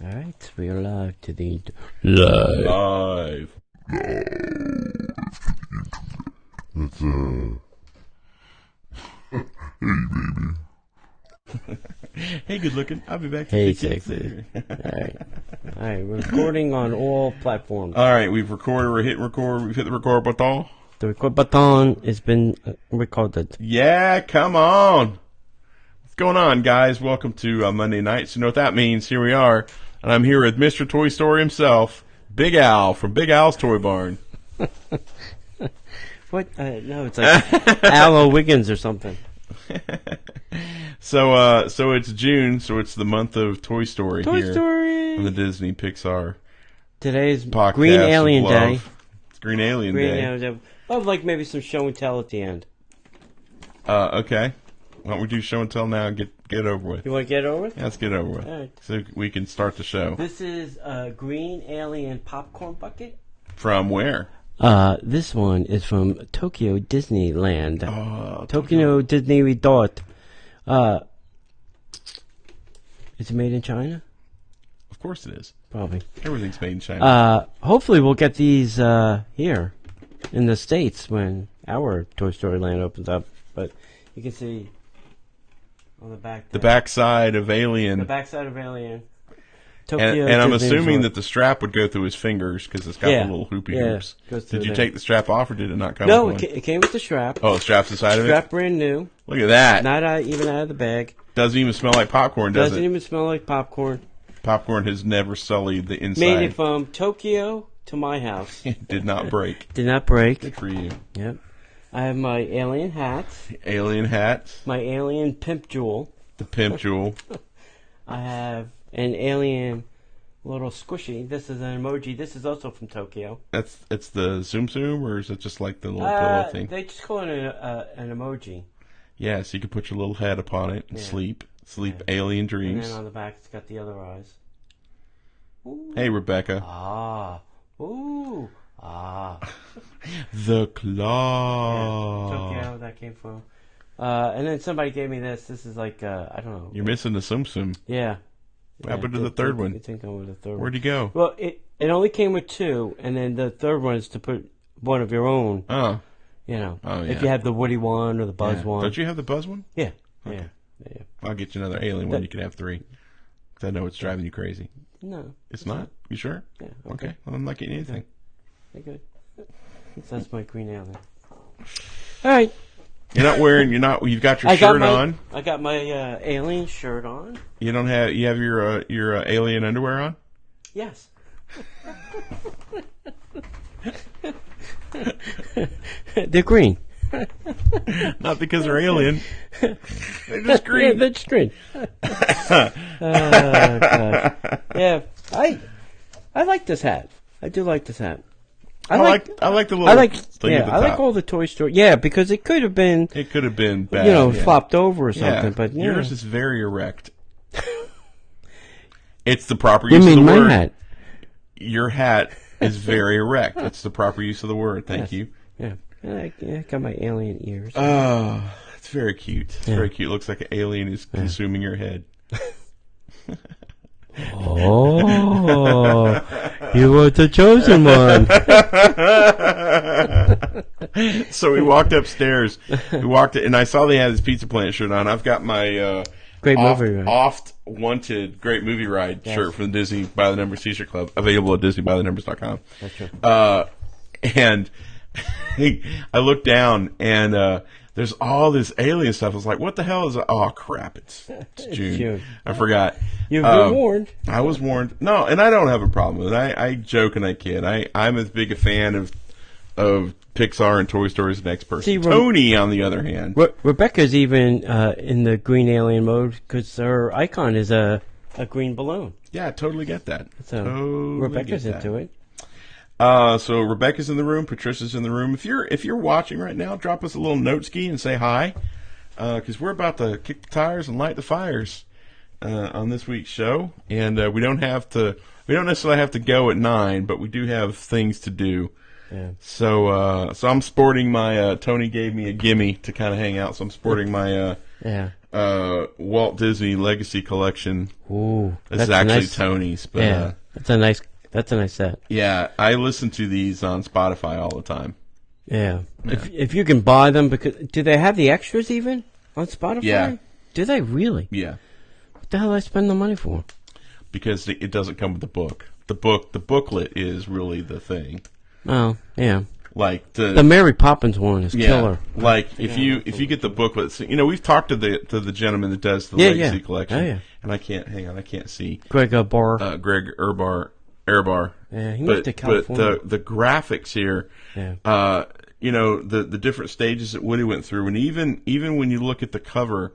All right, we are live to the live. It's Hey, good looking. I'll be back. Hey, sexy. All right, we're recording on all platforms. All right, we've recorded. We're hitting record. We've hit the record button. The record button has been recorded. Yeah, come on. What's going on, guys? Welcome to Monday nights. You know what that means? Here we are, and I'm here with Mr. Toy Story himself, Big Al from Big Al's Toy Barn. What? No, it's like Al Wiggins or something. So it's June, so it's the month of Toy Story Toy here Story. on the Disney Pixar Today's podcast. Green Alien of Day. love. It's Green Alien Green Day. Alien Day. I'd like maybe some show and tell at the end. Okay. Why don't we do show and tell now and get over with? You want to get over with? Yeah, let's get over with. All right. So we can start the show. This is a Green Alien popcorn bucket. From where? This one is from Tokyo Disneyland. Oh, Tokyo Disney Resort. Is it made in China? Of course it is. Probably. Everything's made in China. Hopefully we'll get these here in the States when our Toy Story Land opens up. But you can see on the back The there, backside of Alien. the backside of Alien. and Tokyo I'm Disney assuming Resort. that the strap would go through his fingers because it's got Yeah. the little hoopy Yeah. hoops. Goes through Did you there. take the strap off or did it not come No, with one? it came with the strap. Oh, the strap's inside of Strap it? brand new. Look at that. Not even out of the bag. Doesn't even smell like popcorn, does Doesn't it? even smell like popcorn. Popcorn has never sullied the inside. Made it from Tokyo to my house. It did not break. Did not break. Good for you. Yep. I have my alien hat, Alien hat, my alien pimp jewel. the pimp jewel. I have an alien little squishy. This is an emoji. This is also from Tokyo. It's the Zoom Zoom, or is it just like the little pillow thing? They just call it an emoji. Yeah, so you can put your little head upon it and Yeah. sleep alien And dreams. then on the back, it's got the other eyes. Ooh. Hey, Rebecca. Ah. Ooh. Ah. The claw. Tokyo, that came from. And then somebody gave me this. This is like, I don't know. You're missing the Zoom Zoom. Yeah. What happened to the third one? It didn't come with the third one. Where'd you go? Well, it only came with two, and then the third one is to put one of your own. Oh. You know, Oh, if yeah. you have the Woody one or the Buzz Yeah. one. Don't you have the Buzz one? Yeah. Okay. Yeah. I'll get you another alien one. You can have 3. 'Cause I know it's driving you crazy. No. It's not? You sure? Yeah. Okay. Well, I'm not getting anything. They're good. So that's my green alien. All right. You've got your shirt on. I got my alien shirt on. You have your alien underwear on? Yes. They're green. Not because they're alien. They're just Yeah, green. they're just green. Oh, gosh. Yeah, I like this hat. I do like this hat. I like the little thing at the I like top. all the Toy Story. Yeah, because it could have been, It could have been bad. yeah. flopped over or Yeah. something. But yeah. Yours is very erect. It's the proper You use of mean the my word. hat? Your hat is very erect. It's the proper use of the word. Thank you. Yeah. I got my alien ears. Oh, it's very cute. It's Yeah. very cute. It looks like an alien is consuming your head. Oh, you were the chosen one. So we walked upstairs. And I saw they had his Pizza Planet shirt on. I've got my Great movie ride. oft wanted Great Movie Ride shirt from the Disney by the Numbers T-shirt club, available at DisneyByTheNumbers.com. That's true. And I looked down and there's all this alien stuff. I was like, what the hell is it? Oh, crap. It's June. June. I forgot. You've been warned. I was warned. No, and I don't have a problem with it. I joke and I kid. I'm as big a fan of Pixar and Toy Story as the next person. See, Tony, on the other hand. Rebecca's even in the green alien mode because her icon is a green balloon. Yeah, I totally get that. So Totally Rebecca's get that. into it. So Rebecca's in the room, Patricia's in the room. If you're watching right now, drop us a little note ski and say hi, because we're about to kick the tires and light the fires on this week's show. And we don't necessarily have to go at 9, but we do have things to do. Yeah. So I'm sporting my Tony gave me a gimme to kind of hang out. So I'm sporting my Yeah. Walt Disney Legacy Collection. Ooh, This that's is actually nice. Tony's, but Yeah, that's a nice set. yeah, I listen to these on Spotify all the time. Yeah. If you can buy them, because do they have the extras even on Spotify? Yeah. Do they really? Yeah, What the hell did I spend the money for? because it doesn't come with the book. The booklet is really the thing. Oh, yeah. Like The Mary Poppins one is yeah, killer. like if you get the booklet, so, we've talked to the gentleman that does the Yeah, Legacy yeah. Collection, Oh, yeah. and I can't see Greg Barr. Greg Airbar. Yeah, he moved to But California. the graphics here, Yeah. the different stages that Woody went through, and even when you look at the cover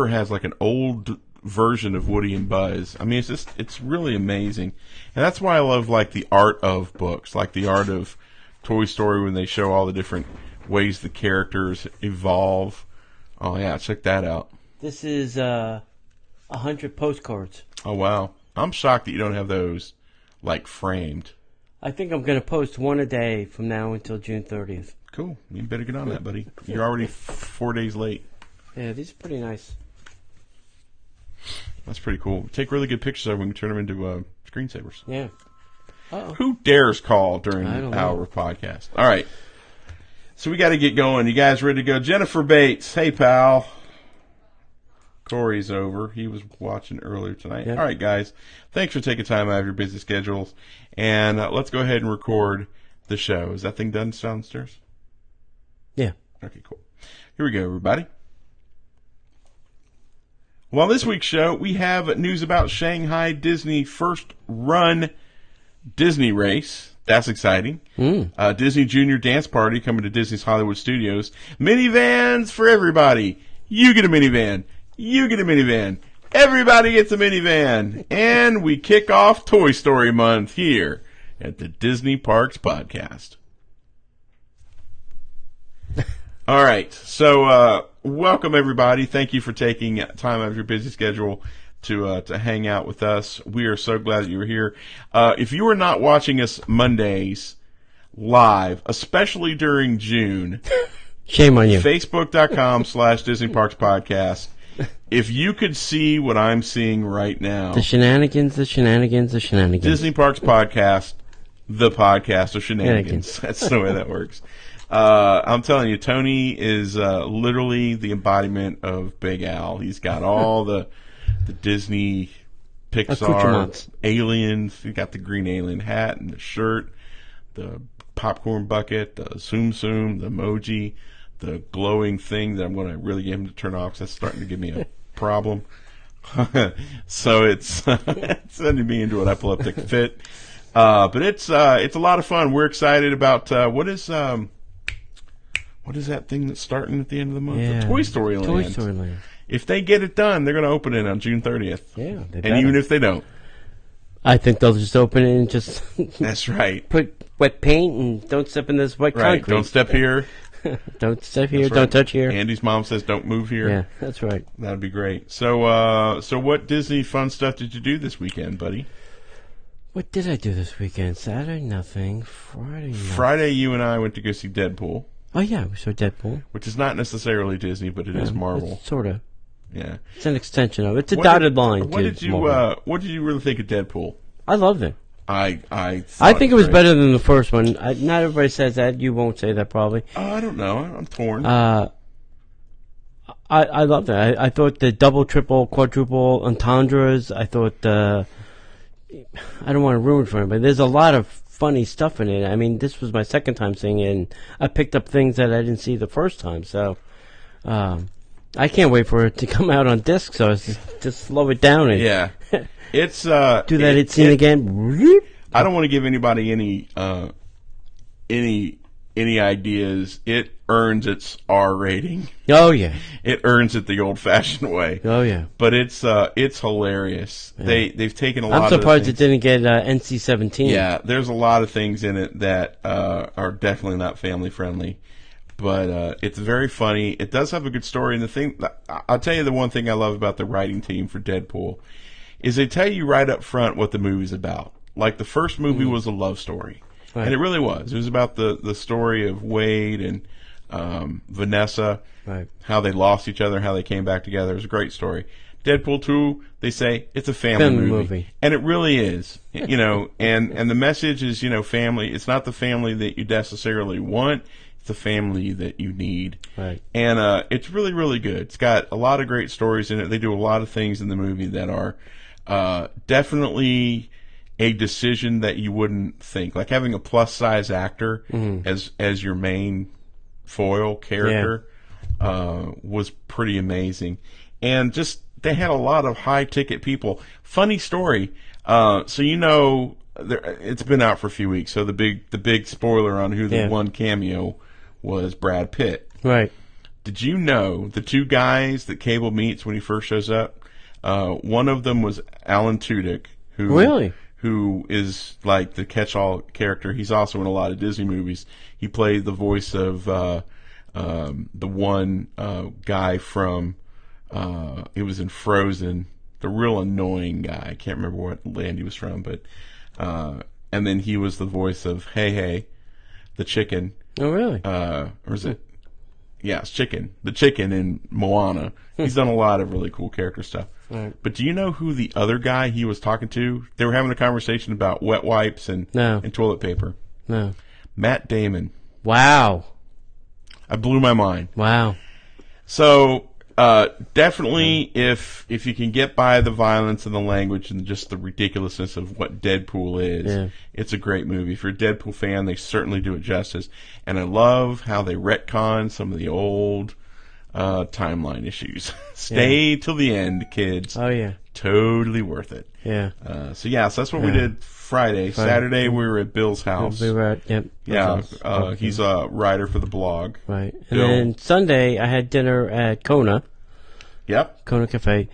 has like an old version of Woody and Buzz. I mean, it's really amazing, and that's why I love like the art of books, like the art of Toy Story when they show all the different ways the characters evolve. Oh yeah, check that out. This is 100 postcards. Oh wow, I'm shocked that you don't have those like framed. I think I'm going to post one a day from now until June 30th. Cool. You better get on that, buddy. You're already 4 days late. Yeah, these are pretty nice. That's pretty cool. Take really good pictures of them. We can turn them into screensavers. Yeah. Uh-oh. Who dares call during I an don't know. hour of podcast? All right. So we got to get going. You guys ready to go? Jennifer Bates. Hey, pal. Corey's over. He was watching earlier tonight. Yep. All right, guys. Thanks for taking time out of your busy schedules. And let's go ahead and record the show. Is that thing done downstairs? Yeah. Okay, cool. Here we go, everybody. Well, on this week's show, we have news about Shanghai Disney first run Disney race. That's exciting. Disney Junior Dance Party coming to Disney's Hollywood Studios. Minivans for everybody. You get a minivan. You get a minivan. Everybody gets a minivan. And we kick off Toy Story Month here at the Disney Parks Podcast. All right. So, welcome everybody. Thank you for taking time out of your busy schedule to hang out with us. We are so glad that you were here. If you are not watching us Mondays live, especially during June, Shame on you. Facebook.com/Disney Parks Podcast. If you could see what I'm seeing right now, The shenanigans. Disney Parks Podcast, the podcast of shenanigans. That's the way that works. I'm telling you, Tony is literally the embodiment of Big Al. He's got all the Disney, Pixar, Accoutrements. aliens. He got the green alien hat and the shirt, the popcorn bucket, the Tsum Tsum, the emoji, the glowing thing that I'm going to really get him to turn off because that's starting to give me a problem. So it's sending me into an epileptic fit. But it's a lot of fun. We're excited about what is that thing that's starting at the end of the month? Yeah. The Toy Story Land. Toy Story Land. If they get it done, they're going to open it on June 30th. Yeah, they And better. even if they don't, I think they'll just open it and just that's right. put wet paint and don't step in this wet Right. concrete. Don't step here. Don't step here. That's right. Don't touch here. Andy's mom says don't move here. Yeah, that's right. That'd be great. So, so what Disney fun stuff did you do this weekend, buddy? What did I do this weekend? Saturday, nothing. Friday, nothing. Friday, you and I went to go see Deadpool, Oh, yeah, we saw Deadpool. which is not necessarily Disney, but it is Marvel. Sort of. Yeah. It's an extension of it. It's a What dotted did- line. What to did you Marvel. What did you really think of Deadpool? I loved it. I I think it was great. better than the first one. Not everybody says that. You won't say that probably. Oh, I don't know. I'm torn. I loved it. I thought the double, triple, quadruple entendres. I thought I don't want to ruin for him, but there's a lot of funny stuff in it. I mean, this was my second time seeing it, and I picked up things that I didn't see the first time. So I can't wait for it to come out on disc. So it's just slow it down and yeah. It's do that. It's scene again. I don't want to give anybody any ideas. It earns its R rating. Oh yeah. It earns it the old-fashioned way. Oh yeah. But it's hilarious. They've taken a lot. I'm surprised of it didn't get NC-17. Yeah, there's a lot of things in it that are definitely not family friendly, but it's very funny. It does have a good story, and the thing I'll tell you, the one thing I love about the writing team for Deadpool is they tell you right up front what the movie's about. Like the first movie was a love story, Right. and it really was. It was about the story of Wade and Vanessa, Right. how they lost each other, how they came back together. It was a great story. Deadpool 2, they say it's a family movie. And it really is. And the message is, family. It's not the family that you necessarily want. It's the family that you need. Right. And it's really, really good. It's got a lot of great stories in it. They do a lot of things in the movie that are definitely a decision that you wouldn't think. Like having a plus-size actor as your main foil character was pretty amazing. And just they had a lot of high-ticket people. Funny story. It's been out for a few weeks, so the big spoiler on who the one cameo was Brad Pitt. Right. Did you know the two guys that Cable meets when he first shows up? One of them was Alan Tudyk, who is like the catch-all character. He's also in a lot of Disney movies. He played the voice of the one guy from he was in Frozen, the real annoying guy. I can't remember what land he was from, but and then he was the voice of Hey, the chicken. Oh, really? Or is it? Yeah, it's Chicken. The chicken in Moana. He's done a lot of really cool character stuff. Right. But do you know who the other guy he was talking to? They were having a conversation about wet wipes and toilet paper. No. Matt Damon. Wow. I blew my mind. Wow. So definitely, if you can get by the violence and the language and just the ridiculousness of what Deadpool is, it's a great movie. If you're a Deadpool fan, they certainly do it justice. And I love how they retcon some of the old timeline issues. Stay till the end, kids. Oh, yeah. Totally worth it. Yeah. So that's what we did Friday. Saturday, we were at Bill's house. We were at, he's a writer for the blog. Right. And Bill. then Sunday, I had dinner at Kona. Yep. Kona Cafe.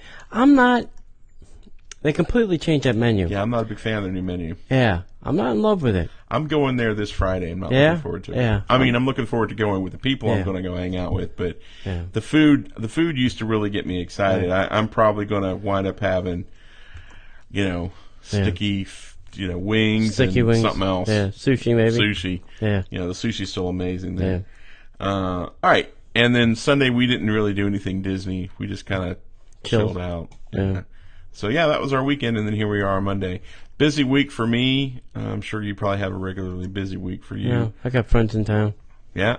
They completely changed that menu. Yeah, I'm not a big fan of their new menu. Yeah. I'm not in love with it. I'm going there this Friday. I'm not looking forward to it. Yeah. I mean, I'm looking forward to going with the people I'm going to go hang out with, but the food used to really get me excited. Right. I'm probably going to wind up having, sticky, wings and something else. Yeah, sushi maybe. Sushi. Yeah. The sushi's still amazing there. All right. And then Sunday we didn't really do anything Disney. We just kind of chilled out. Yeah. So that was our weekend, and then here we are on Monday. Busy week for me. I'm sure you probably have a regularly busy week for you. Yeah, I got friends in town. Yeah.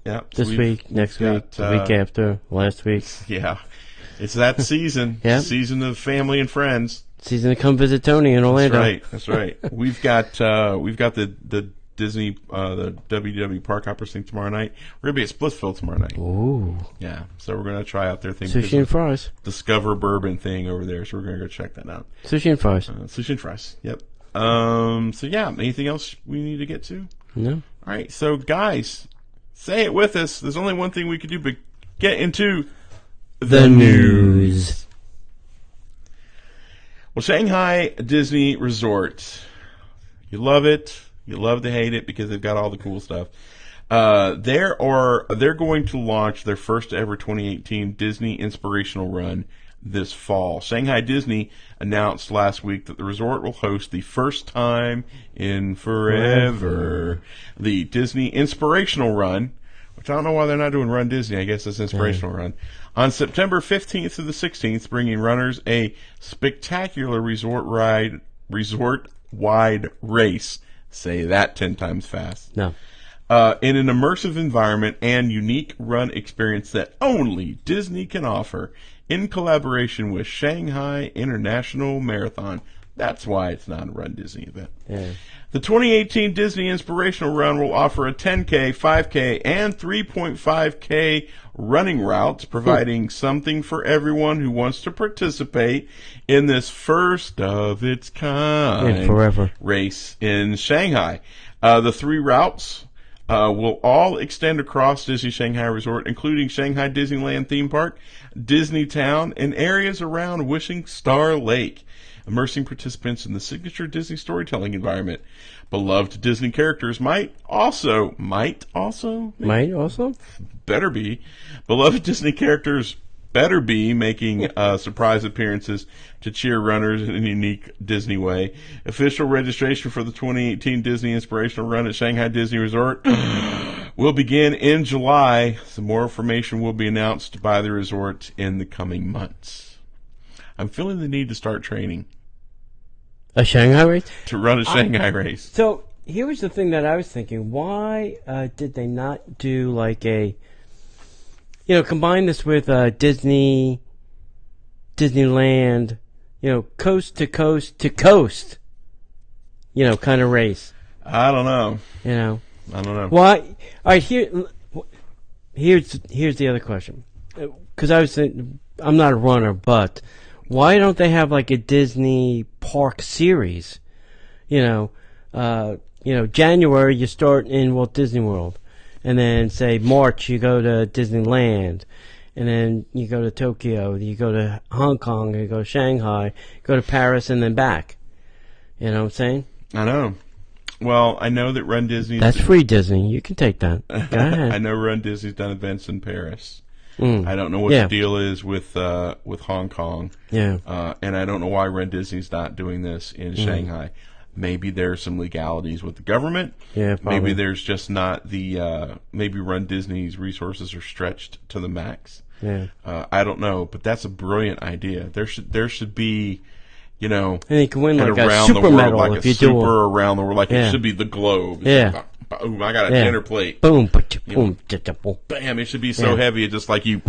This week, next week, the week after, last week. Yeah. It's that season. Season of family and friends. Season to come visit Tony in Orlando. That's right. We've got the Disney, the WDW Park Hoppers thing tomorrow night. We're going to be at Splitsville tomorrow night. Ooh. Yeah. So we're going to try out their thing. Sushi and fries. Discover Bourbon thing over there. So we're going to go check that out. Sushi and fries. Sushi and fries. Yep. Anything else we need to get to? No. All right. So guys, say it with us. There's only one thing we could do but get into the news. Well, Shanghai Disney Resort. You love it. You love to hate it because they've got all the cool stuff. They're going to launch their first ever 2018 Disney Inspirational Run this fall. Shanghai Disney announced last week that the resort will host the first time in forever the Disney Inspirational Run, which I don't know why they're not doing Run Disney. I guess it's Inspirational Run. On September 15th through the 16th, bringing runners a spectacular resort-wide race. Say that 10 times fast. No. In an immersive environment and unique run experience that only Disney can offer in collaboration with Shanghai International Marathon. That's why it's not a Run Disney event. Yeah. The 2018 Disney Inspirational Run will offer a 10K, 5K, and 3.5K running routes, providing something for everyone who wants to participate in this first of its kind race in Shanghai. The three routes will all extend across Disney Shanghai Resort, including Shanghai Disneyland Theme Park, Disney Town, and areas around Wishing Star Lake, immersing participants in the signature Disney storytelling environment. Beloved Disney characters better be making surprise appearances to cheer runners in a unique Disney way. Official registration for the 2018 Disney Inspirational Run at Shanghai Disney Resort will begin in July. Some more information will be announced by the resort in the coming months. I'm feeling the need to start training A Shanghai race? to run a Shanghai race. So here was the thing that I was thinking. Why did they not do like combine this with Disneyland, coast to coast to coast, kind of race. I don't know. I don't know. Why? All right, here's the other question. Because I was thinking, I'm not a runner, but why don't they have like a Disney park series? January you start in Walt Disney World, and then say March you go to Disneyland, and then you go to Tokyo, you go to Hong Kong, you go to Shanghai, go to Paris, and then back. You know what I'm saying? I know. Well, I know that Run Disney. That's free Disney. You can take that. Go ahead. I know Run Disney's done events in Paris. Mm. I don't know what the deal is with Hong Kong. Yeah. And I don't know why Run Disney's not doing this in Shanghai. Maybe there's some legalities with the government. Yeah, probably. Maybe there's just not the. Maybe Run Disney's resources are stretched to the max. Yeah. I don't know, but that's a brilliant idea. There should be. And you can win like a around super the world, medal like if a you super do around the world. Like it should be the globe. It's Yeah. like, boom, I got a dinner plate. Boom, boom, boom. Bam! It should be so heavy, it just like you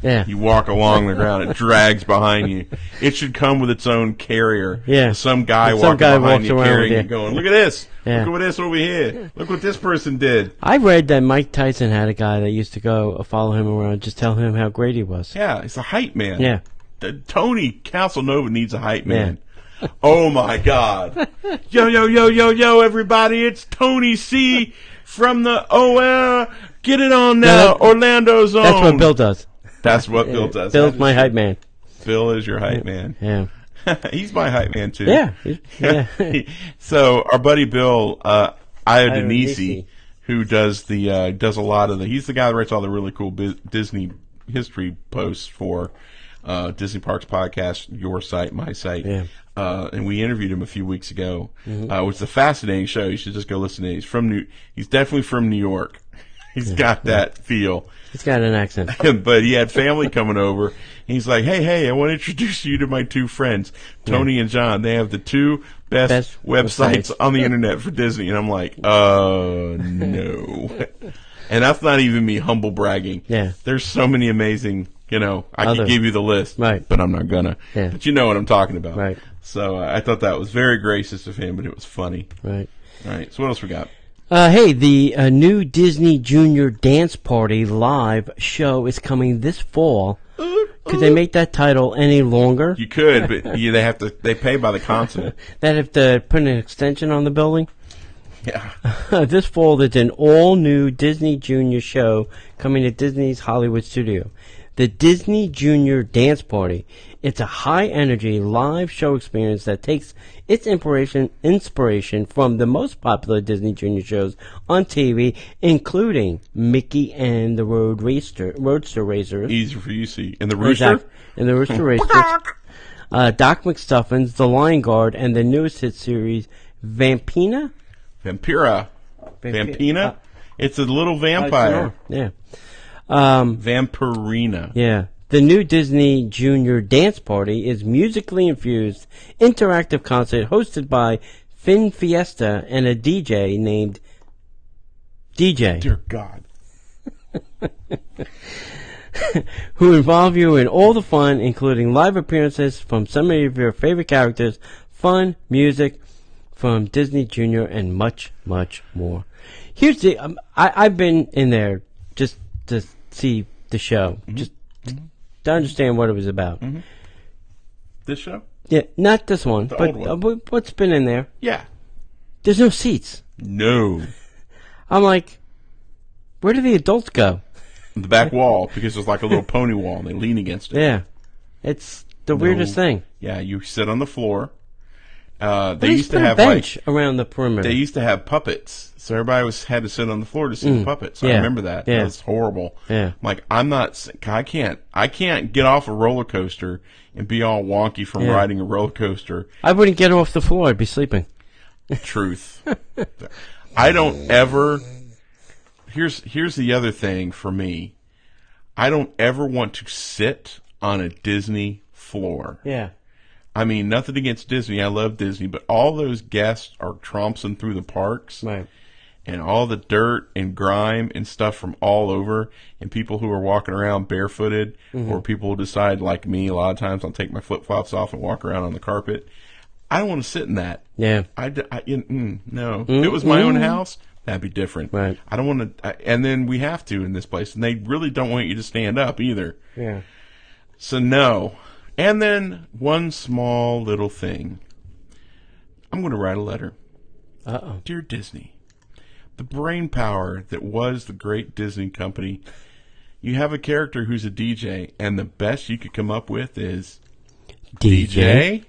Yeah. walk along the ground, it drags behind you. It should come with its own carrier. Yeah. Some guy Some walking guy behind walks you around carrying with you, you. going, "Look at this! Yeah. Look at this over here! Look what this person did!" I read that Mike Tyson had a guy that used to go follow him around, just tell him how great he was. Yeah, it's a hype man. Yeah. Tony Casanova needs a hype man. Oh my God! Yo, everybody! It's Tony C from the Get it on now, Orlando Zone. That's what Bill does. That's what Bill does. Bill's my hype man. Bill is your hype man. Yeah. He's my hype man too. Yeah. Yeah. So our buddy Bill Iodanisi, Iodanisi. who does a lot of he's the guy that writes all the really cool Disney history posts for Disney Parks Podcast, your site, my site. Yeah. And we interviewed him a few weeks ago. Which is a fascinating show. You should just go listen to it. He's definitely from New York. He's got that feel. He's got an accent. But he had family coming over. He's like, hey, I want to introduce you to my two friends, Tony and John. They have the two best websites on the internet for Disney. And I'm like, no. And that's not even me humble bragging. Yeah. There's so many amazing, I could give you the list, right. but I'm not gonna. Yeah. But you know what I'm talking about. Right. So I thought that was very gracious of him, but it was funny. Right. All right, so what else we got? Hey, the new Disney Junior Dance Party live show is coming this fall. Could they make that title any longer? You could, but they pay by the consonant. That have to put an extension on the building? Yeah. This fall, there's an all-new Disney Junior show coming to Disney's Hollywood studio. The Disney Junior Dance Party. It's a high-energy live show experience that takes its inspiration from the most popular Disney Junior shows on TV, including Mickey and the Roadster Racers. Easy for you to see. And the Rooster? Exactly. And the Rooster Racers. Doc McStuffins, The Lion Guard, and the newest hit series, Vampina? Vampira. Vampina? It's a little vampire. Yeah. Vampirina. Yeah. The new Disney Junior Dance Party is musically infused, interactive concert hosted by Finn Fiesta and a DJ named DJ. Dear God. Who involve you in all the fun, including live appearances from some of your favorite characters, fun, music from Disney Junior, and much, much more. Here's the... I've been in there just to see the show. Just to understand what it was about. This show? Yeah, not this one, The but old one. What's been in there? Yeah. There's no seats. No. I'm like, where do the adults go? The back wall, because there's like a little pony wall, and they lean against it. Yeah, it's the weirdest thing. Yeah, you sit on the floor. They They used to have a bench around the perimeter. They used to have puppets, so everybody had to sit on the floor to see the puppets. I Yeah. remember that. Yeah. That was horrible. Yeah. Like I can't get off a roller coaster and be all wonky from Yeah. riding a roller coaster. I wouldn't get off the floor. I'd be sleeping. Truth. I don't ever. here's the other thing for me. I don't ever want to sit on a Disney floor. Yeah. I mean, nothing against Disney. I love Disney, but all those guests are trompsing through the parks. Right. And all the dirt and grime and stuff from all over, and people who are walking around barefooted, or people who decide, like me, a lot of times I'll take my flip-flops off and walk around on the carpet. I don't want to sit in that. Yeah. No. If it was my own house, that'd be different. Right. I don't want to, and then we have to in this place, and they really don't want you to stand up either. Yeah. So no. And then one small little thing. I'm going to write a letter. Uh-oh. Dear Disney, the brain power that was the great Disney company, you have a character who's a DJ, and the best you could come up with is DJ?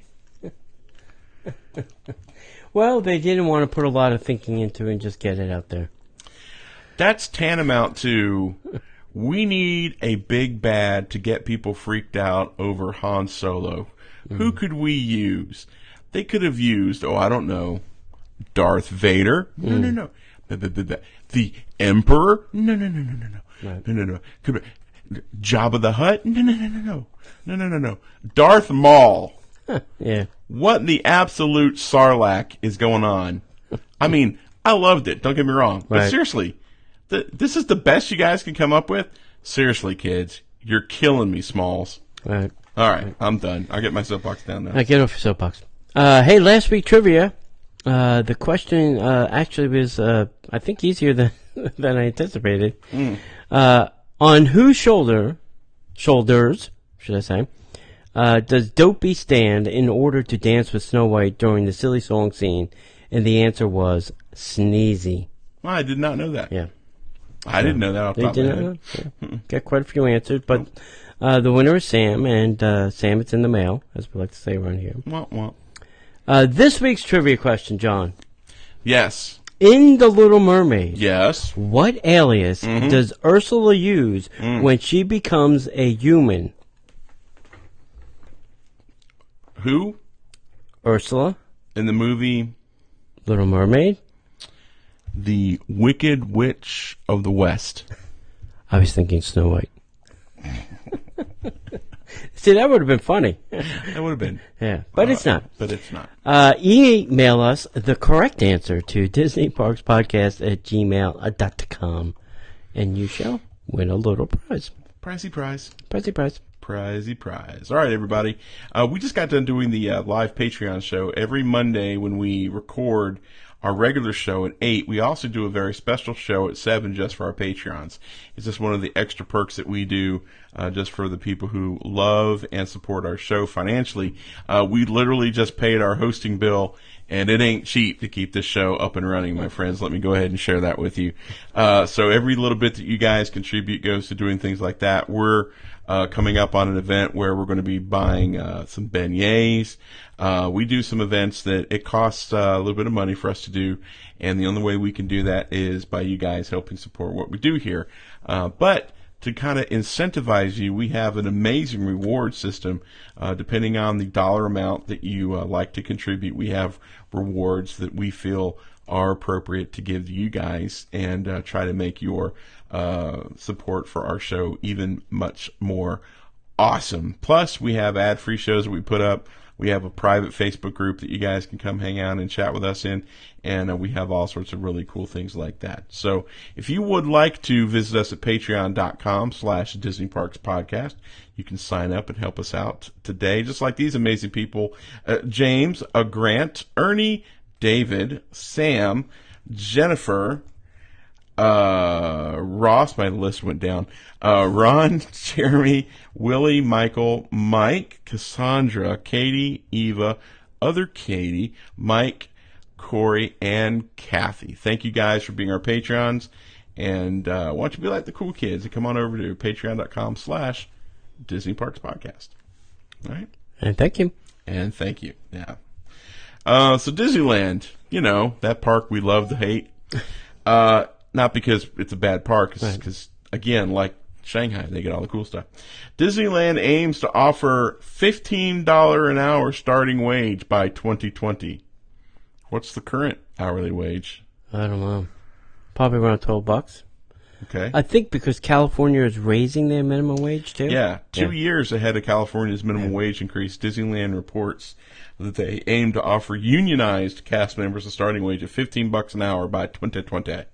Well, they didn't want to put a lot of thinking into it and just get it out there. That's tantamount to, we need a big bad to get people freaked out over Han Solo. Who could we use? They could have used, I don't know, Darth Vader. No. The Emperor? No. Right. No. Could be Jabba the Hutt? No. Darth Maul. Yeah. What in the absolute sarlacc is going on? I mean, I loved it. Don't get me wrong. But Right. seriously, this is the best you guys can come up with? Seriously, kids. You're killing me, Smalls. Right. All right. I'm done. I'll get my soapbox down now. Get off your soapbox. Hey, last week trivia. The question actually was, I think, easier than than I anticipated. On whose shoulders, should I say, does Dopey stand in order to dance with Snow White during the silly song scene? And the answer was Sneezy. Well, I did not know that. Yeah. I didn't know that off the They top of my did head. not know? Yeah. Got quite a few answers, but the winner is Sam, and Sam, it's in the mail, as we like to say around here. Well. This week's trivia question, John. Yes. In The Little Mermaid, Yes. what alias does Ursula use when she becomes a human? Who Ursula, in the movie Little Mermaid? The Wicked Witch of the West? I was thinking Snow White. See, that would have been funny. That would have been. Yeah, but it's not. But it's not. Email us the correct answer to DisneyParksPodcast@gmail.com, and you shall win a little prize. Pricey prize. Pricey prize. Prizy prize. All right, everybody. We just got done doing the live Patreon show. Every Monday when we record our regular show at 8, we also do a very special show at 7 just for our Patreons. It's just one of the extra perks that we do just for the people who love and support our show financially. We literally just paid our hosting bill, and it ain't cheap to keep this show up and running, my friends. Let me go ahead and share that with you. So every little bit that you guys contribute goes to doing things like that. We're coming up on an event where we're going to be buying some beignets. We do some events that it costs a little bit of money for us to do, and the only way we can do that is by you guys helping support what we do here. But to kind of incentivize you, we have an amazing reward system. Depending on the dollar amount that you like to contribute, we have rewards that we feel are appropriate to give to you guys, and try to make your support for our show even much more awesome. Plus, we have ad-free shows that we put up. We have a private Facebook group that you guys can come hang out and chat with us in, and we have all sorts of really cool things like that. So if you would like to visit us at patreon.com/Disney Parks Podcast, you can sign up and help us out today, just like these amazing people, James, Grant, Ernie, David, Sam, Jennifer, Ross, my list went down, Ron, Jeremy, Willie, Michael, Mike, Cassandra, Katie, Eva, other Katie, Mike, Corey, and Kathy. Thank you guys for being our Patreons, and why don't you be like the cool kids and come on over to patreon.com/Disney Parks Podcast. All right? And thank you. And thank you. Yeah. So Disneyland, that park we love to hate. Not because it's a bad park, because, again, like Shanghai, they get all the cool stuff. Disneyland aims to offer $15 an hour starting wage by 2020. What's the current hourly wage? I don't know. Probably around $12. Okay. I think because California is raising their minimum wage too. Yeah, 2 years ahead of California's minimum wage increase, Disneyland reports that they aim to offer unionized cast members a starting wage of $15 an hour by 2020.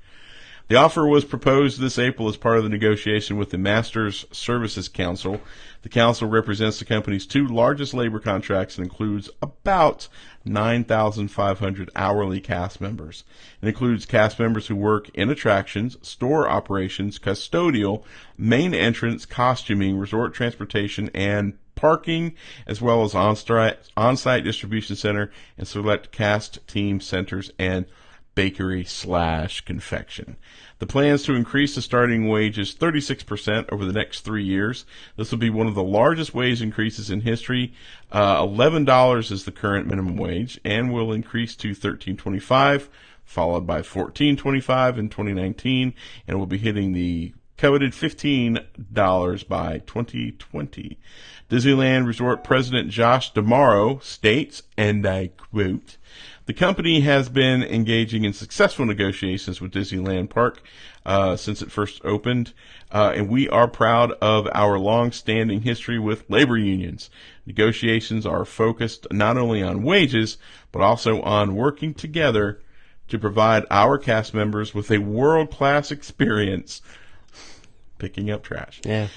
The offer was proposed this April as part of the negotiation with the Masters Services Council. The council represents the company's two largest labor contracts and includes about 9,500 hourly cast members. It includes cast members who work in attractions, store operations, custodial, main entrance, costuming, resort transportation, and parking, as well as on-site distribution center and select cast team centers and bakery/confection. The plans to increase the starting wages 36% over the next 3 years. This will be one of the largest wage increases in history. $11 is the current minimum wage and will increase to $13.25, followed by $14.25 in 2019, and will be hitting the coveted $15 by 2020. Disneyland Resort President Josh D'Amaro states, and I quote, "The company has been engaging in successful negotiations with Disneyland Park since it first opened, and we are proud of our long-standing history with labor unions. Negotiations are focused not only on wages, but also on working together to provide our cast members with a world-class experience picking up trash." Yeah.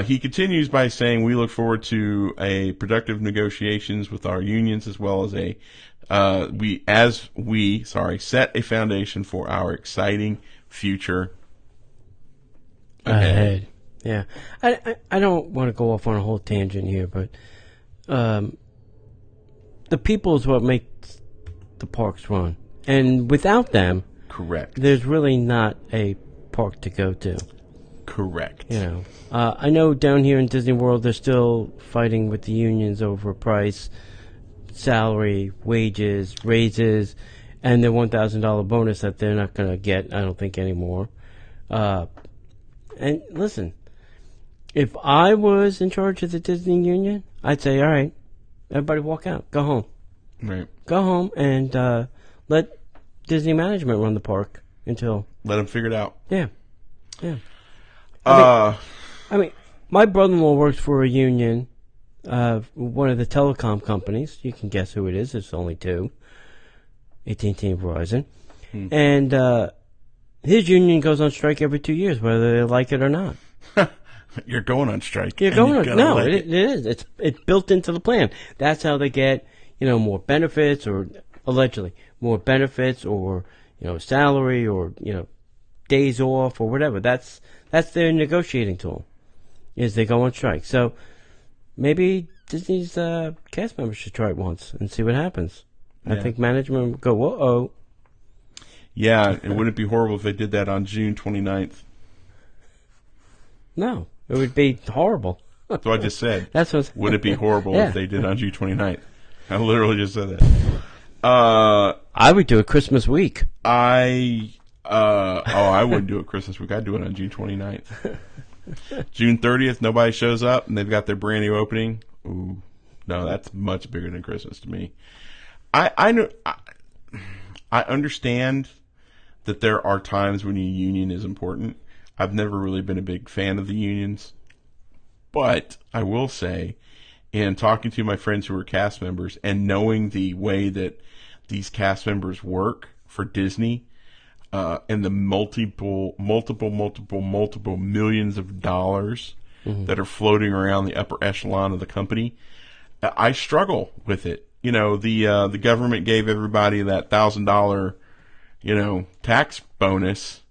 He continues by saying, "We look forward to a productive negotiations with our unions as well as set a foundation for our exciting future ahead." Yeah. I don't want to go off on a whole tangent here, but the people is what makes the parks run. And without them, Correct. there's really not a park to go to. Correct. You know, I know down here in Disney World, they're still fighting with the unions over price, salary, wages, raises, and their $1,000 bonus that they're not going to get, I don't think, anymore. And listen, if I was in charge of the Disney union, I'd say, all right, everybody walk out, go home. Right. Go home and let Disney management run the park until... Let them figure it out. Yeah. Yeah. I mean, my brother-in-law works for a union, one of the telecom companies. You can guess who it is. It's only two, AT&T and Verizon. And his union goes on strike every 2 years, whether they like it or not. You're going on strike. You're going on. No, like it is. It's built into the plan. That's how they get, more benefits, or allegedly more benefits, or salary, or days off, or whatever. That's their negotiating tool, is they go on strike. So maybe Disney's cast members should try it once and see what happens. Yeah. I think management would go, whoa. Yeah, and wouldn't it be horrible if they did that on June 29th? No, it would be horrible. That's what I just said. That's what. Would it be horrible Yeah. if they did on June 29th? I literally just said that. I would do it Christmas week. I wouldn't do it Christmas week. I'd do it on June 29th. June 30th, nobody shows up, and they've got their brand new opening. Ooh, no, that's much bigger than Christmas to me. I understand that there are times when a union is important. I've never really been a big fan of the unions, but I will say, in talking to my friends who are cast members and knowing the way that these cast members work for Disney, and the multiple millions of dollars that are floating around the upper echelon of the company, I struggle with it. The government gave everybody that $1,000, tax bonus,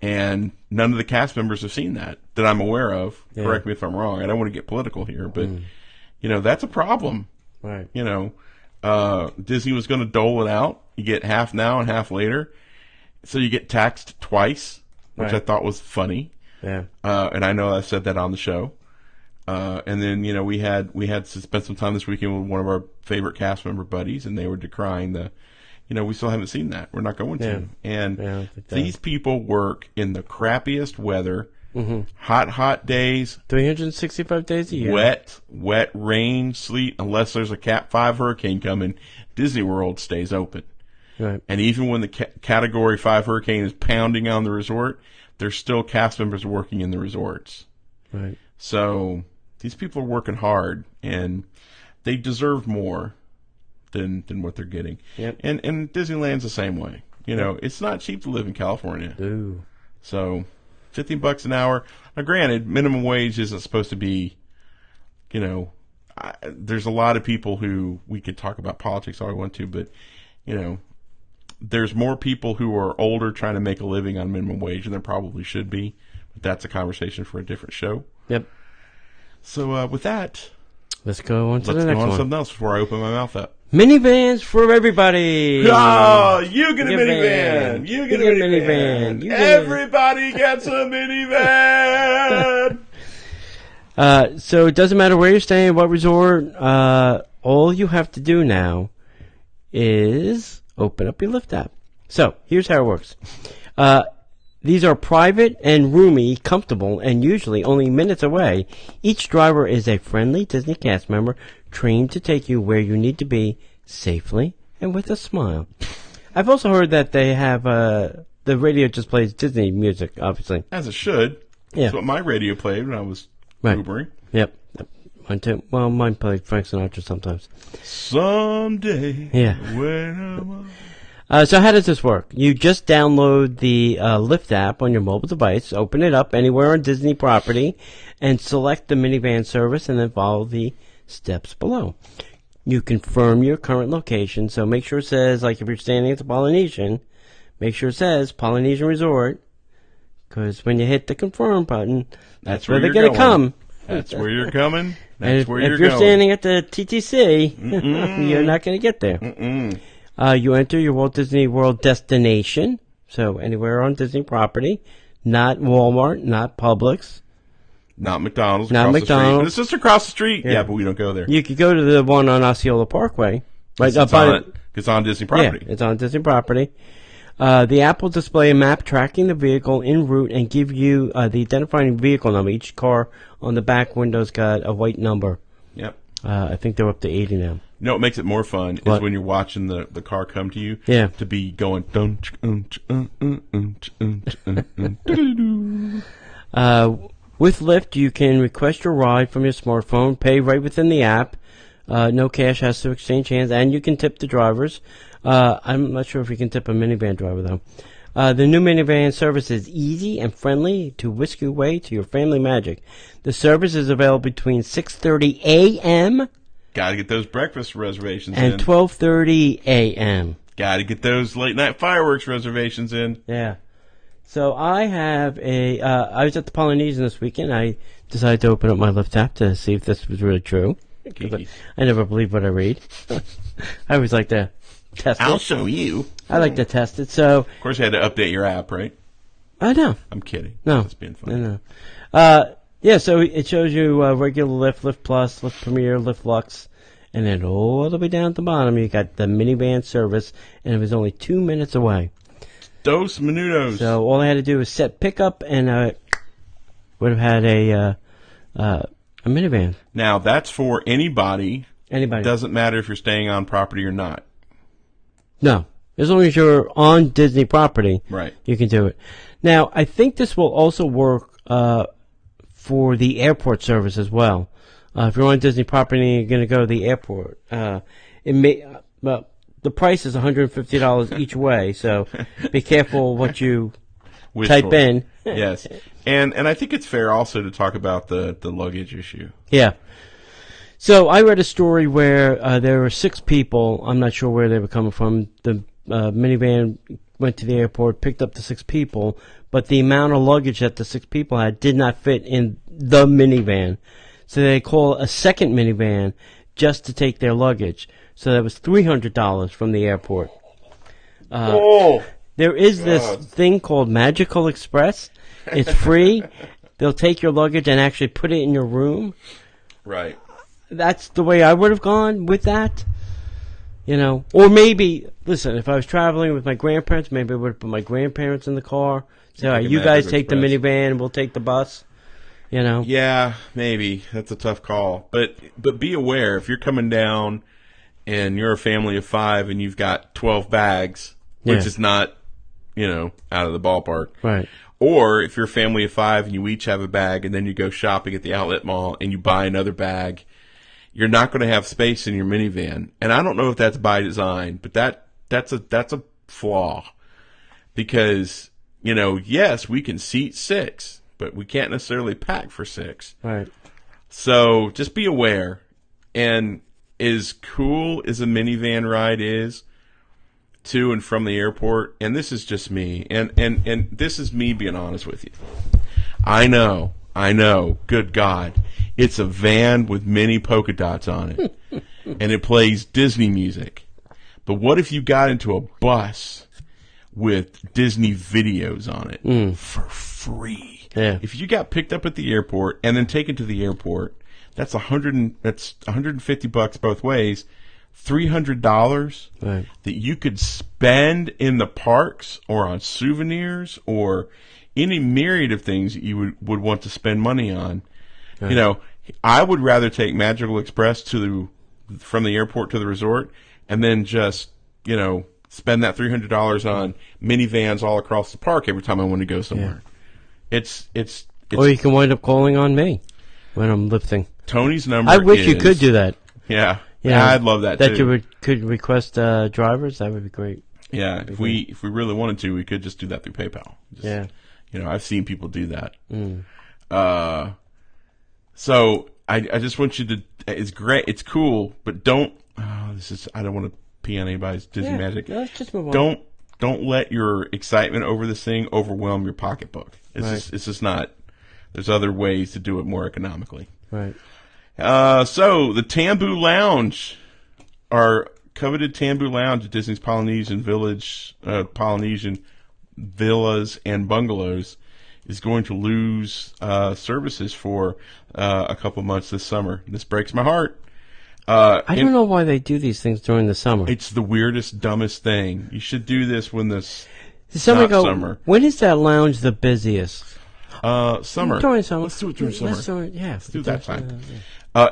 and none of the cast members have seen that I'm aware of. Yeah. Correct me if I'm wrong. I don't want to get political here, but that's a problem. Right. Disney was going to dole it out. You get half now and half later. So you get taxed twice, which right. I thought was funny. Yeah. And I know I said that on the show. And then, we had to spend some time this weekend with one of our favorite cast member buddies, and they were decrying we still haven't seen that. We're not going to. And these people work in the crappiest weather, hot days. 365 days a year. Wet, rain, sleet, unless there's a Cat 5 hurricane coming, Disney World stays open. Right. And even when the Category 5 hurricane is pounding on the resort, there's still cast members working in the resorts. Right. So these people are working hard, and they deserve more than what they're getting. Yep. And Disneyland's the same way. You know, it's not cheap to live in California. Ooh. So $15 an hour. Now, granted, minimum wage isn't supposed to be, you know, there's a lot of people who, we could talk about politics all we want to, but, you know, there's more people who are older trying to make a living on minimum wage than there probably should be. But that's a conversation for a different show. Yep. So with that, Let's go on to let's the next go on to one. something else before I open my mouth up. Minivans for everybody. Oh, you get a Minivan. minivan. You get a You get a minivan. minivan. You get a- Everybody gets a minivan. So it doesn't matter where you're staying, what resort. All you have to do now is open up your Lyft app. So here's how it works. These are private and roomy, comfortable, and usually only minutes away. Each driver is a friendly Disney cast member trained to take you where you need to be safely and with a smile. I've also heard that they have the radio just plays Disney music, obviously. As it should. Yeah. That's what my radio played when I was Right. Ubering. Yep. Mine too. Well, mine played Frank Sinatra sometimes. Someday. Yeah. When So how does this work? You just download the Lyft app on your mobile device, open it up anywhere on Disney property, and select the minivan service, and then follow the steps below. You confirm your current location, so make sure it says, like if you're standing at the Polynesian, make sure it says Polynesian Resort, because when you hit the confirm button, that's where they're you're going to come. That's where you're coming. And That's where if you're you're going. standing at the TTC, you're not going to get there. You enter your Walt Disney World destination, so anywhere on Disney property, not Walmart, not Publix. Not McDonald's. Not across McDonald's. The street. It's just across the street. Yeah. Yeah, but we don't go there. You could go to the one on Osceola Parkway. Right It's on Disney property. Yeah, it's on Disney property. The app will display a map tracking the vehicle en route and give you the identifying vehicle number. Each car on the back window's got a white number. Yep. I think they're up to 80 now. You know what makes it more fun is What? when you're watching the car come to you. Yeah. To be going. With Lyft, you can request your ride from your smartphone, pay right within the app. No cash has to exchange hands, and you can tip the drivers. I'm not sure if you can tip a minivan driver, though. The new minivan service is easy and friendly to whisk you away to your family magic. The service is available between 6:30 a.m. Got to get those breakfast reservations and in. 12:30 a.m. Got to get those late night fireworks reservations in. Yeah. So I have I was at the Polynesian this weekend. I decided to open up my Lyft app to see if this was really true. Geeky. I never believe what I read. I always like to test I'll it. show you. I like to test it. So Of course, you had to update your app, right? I know. I'm kidding. No. It's being fun. No. Yeah, so it shows you regular Lyft, Lyft Plus, Lyft Premier, Lyft Lux, and then all the way down at the bottom you got the minivan service, and it was only 2 minutes away. Dos minutos. So all I had to do was set pickup, and would have had a minivan. Now, that's for anybody. Anybody? Doesn't matter if you're staying on property or not. No. As long as you're on Disney property, Right. you can do it. Now, I think this will also work for the airport service as well. If you're on Disney property and you're going to go to the airport, it may the price is $150 each way, so be careful what you Wish type for. in. Yes. And I think it's fair also to talk about the luggage issue. Yeah. So I read a story where there were 6 people. I'm not sure where they were coming from. The minivan went to the airport, picked up the 6 people, but the amount of luggage that the 6 people had did not fit in the minivan. So they call a second minivan just to take their luggage. So that was $300 from the airport. There is this thing called Magical Express. It's free. They'll take your luggage and actually put it in your room. Right. That's the way I would have gone with that. You know, or maybe, listen, if I was traveling with my grandparents, maybe I would have put my grandparents in the car. Say, all right, you guys take the minivan and we'll take the bus. You know? Yeah, maybe. That's a tough call. But be aware, if you're coming down and you're a family of 5 and you've got 12 bags, which Yeah. is not, out of the ballpark. Right. Or if you're a family of 5 and you each have a bag and then you go shopping at the outlet mall and you buy another bag, you're not going to have space in your minivan. And I don't know if that's by design, but that's a flaw. Because, yes, we can seat 6, but we can't necessarily pack for 6. Right. So just be aware. And as cool as a minivan ride is to and from the airport, and this is just me, and this is me being honest with you. I know, good God. It's a van with many polka dots on it, and it plays Disney music. But what if you got into a bus with Disney videos on it for free? Yeah. If you got picked up at the airport and then taken to the airport, that's $150 both ways. $300 Right. that you could spend in the parks or on souvenirs or any myriad of things that you would want to spend money on. Right. I would rather take Magical Express from the airport to the resort and then just, spend that $300 on minivans all across the park every time I want to go somewhere. Yeah. It's or you can wind up calling on me when I'm lifting. Tony's number I wish you could do that. Yeah. Yeah, I'd love that too. That you could request drivers. That would be great. Yeah, if we really wanted to, we could just do that through PayPal. Yeah, I've seen people do that. So I just want you to. It's great. It's cool, but don't. I don't want to pee on anybody's Disney magic. Let's just move on. Don't let your excitement over this thing overwhelm your pocketbook. It's just not. There's other ways to do it more economically. Right. So the Tambu Lounge, our coveted Tambu Lounge at Disney's Polynesian Village, Polynesian Villas and Bungalows, is going to lose services for a couple months this summer. This breaks my heart. I don't know why they do these things during the summer. It's the weirdest, dumbest thing. You should do this when this summer. When is that lounge the busiest? Summer. During summer. Let's do it during summer. Let's do that time.